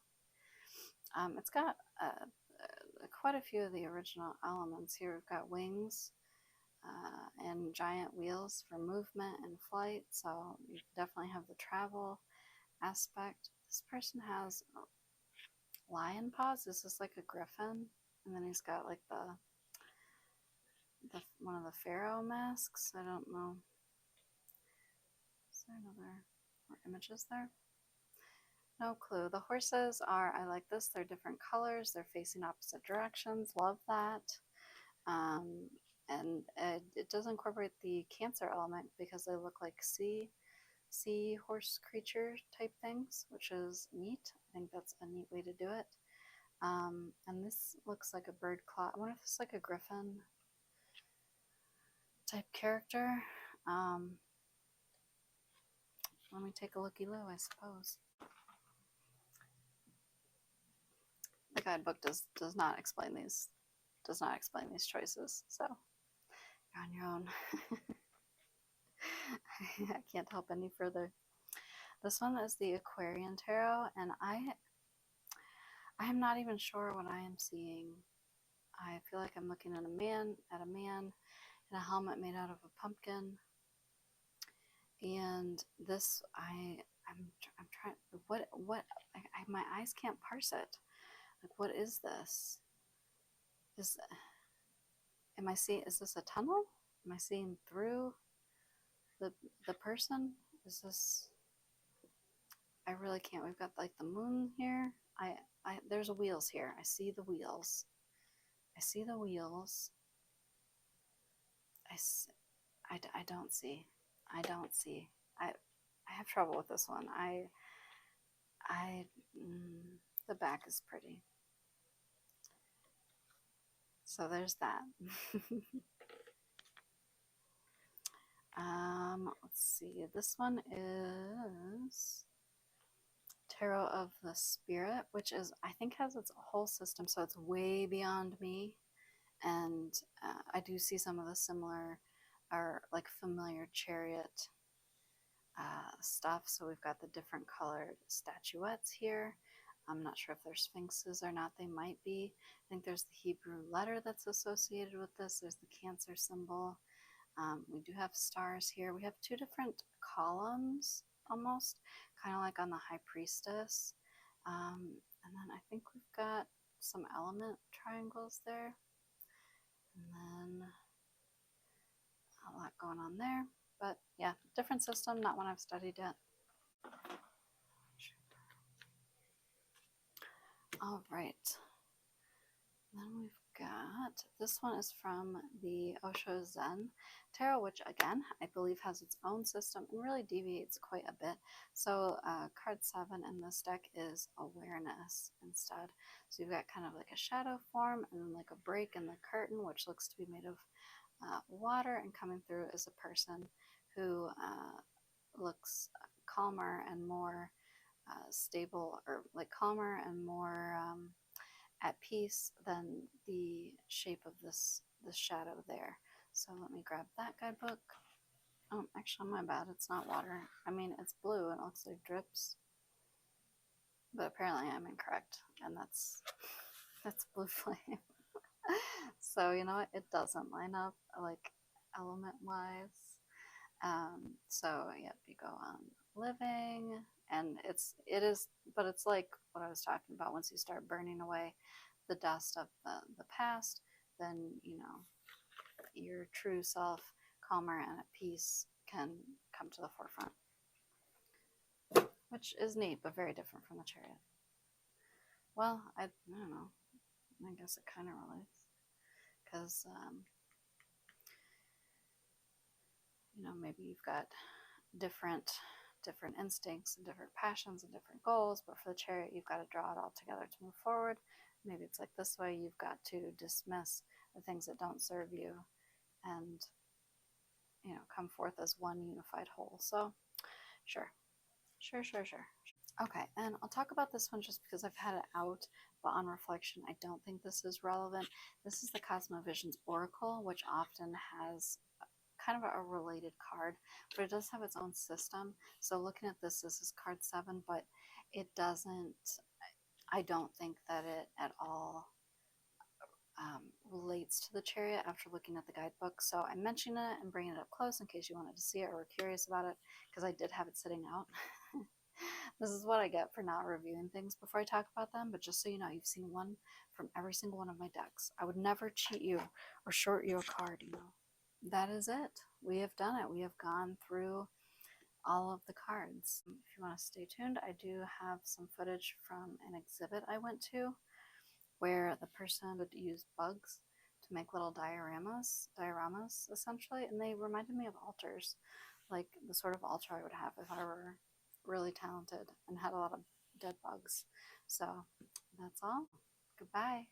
It's got quite a few of the original elements here. We've got wings and giant wheels for movement and flight. So you definitely have the travel aspect. This person has lion paws. This is like a griffin, and then he's got like the one of the pharaoh masks. I don't know. Is there another more images there? No clue. The horses are, I like this. They're different colors. They're facing opposite directions. Love that. And it does incorporate the Cancer element, because they look like sea horse creature type things, which is neat. I think that's a neat way to do it. And this looks like a bird claw. I wonder if it's like a griffin type character. Let me take a looky-loo, I suppose. The guidebook does not explain these choices, so you're on your own. I can't help any further. This one is the Aquarian Tarot, and I am not even sure what I am seeing. I feel like I'm looking at a man in a helmet made out of a pumpkin. And this, I'm trying, what, my eyes can't parse it. Like, what is this? Am I seeing, is this a tunnel? Am I seeing through the person? Is this, I really can't. We've got like the moon here. There's wheels here. I see the wheels. I see the wheels. I don't see. I don't see. I have trouble with this one. The back is pretty. So there's that. Let's see. This one is Tarot of the Spirit, which is, I think, has its whole system, so it's way beyond me. And I do see some of the similar, or like familiar Chariot stuff. So we've got the different colored statuettes here. I'm not sure if they're sphinxes or not. They might be. I think there's the Hebrew letter that's associated with this. There's the Cancer symbol. We do have stars here. We have two different columns, almost, kind of like on the High Priestess. And then I think we've got some element triangles there. And then a lot going on there. But yeah, different system, not one I've studied yet. All right. Then we've got, this one is from the Osho Zen Tarot, which again, I believe has its own system and really deviates quite a bit. So card 7 in this deck is awareness instead. So you've got kind of like a shadow form and then like a break in the curtain, which looks to be made of water, and coming through is a person who looks calmer and more stable, or like calmer and more at peace than the shape of this shadow there. So let me grab that guidebook. Oh, actually, my bad. It's not water. I mean, it's blue and it looks like drips. But apparently I'm incorrect, and that's blue flame. So you know what? It doesn't line up like element-wise. So yep, you go on living, and it is, but it's like what I was talking about. Once you start burning away the dust of the past, then you know your true self, calmer and at peace, can come to the forefront, which is neat, but very different from the Chariot. Well, I don't know. I guess it kind of relates, because you know, maybe you've got different instincts and different passions and different goals, but for the Chariot, you've got to draw it all together to move forward. Maybe it's like this way: you've got to dismiss the things that don't serve you, and you know, come forth as one unified whole. So sure. Okay, and I'll talk about this one just because I've had it out, but on reflection, I don't think this is relevant. This is the Cosmovisions Oracle, which often has kind of a related card, but it does have its own system. So looking at this is card 7, but it doesn't, I don't think that it at all relates to the Chariot after looking at the guidebook. So I'm mentioning it and bringing it up close in case you wanted to see it or were curious about it, because I did have it sitting out. This is what I get for not reviewing things before I talk about them, but just so you know, you've seen one from every single one of my decks. I would never cheat you or short you a card, you know. That is it. We have done it. We have gone through all of the cards. If you want to stay tuned, I do have some footage from an exhibit I went to where the person would use bugs to make little dioramas essentially, and they reminded me of altars, like the sort of altar I would have if I were really talented and had a lot of dead bugs. So that's all. Goodbye.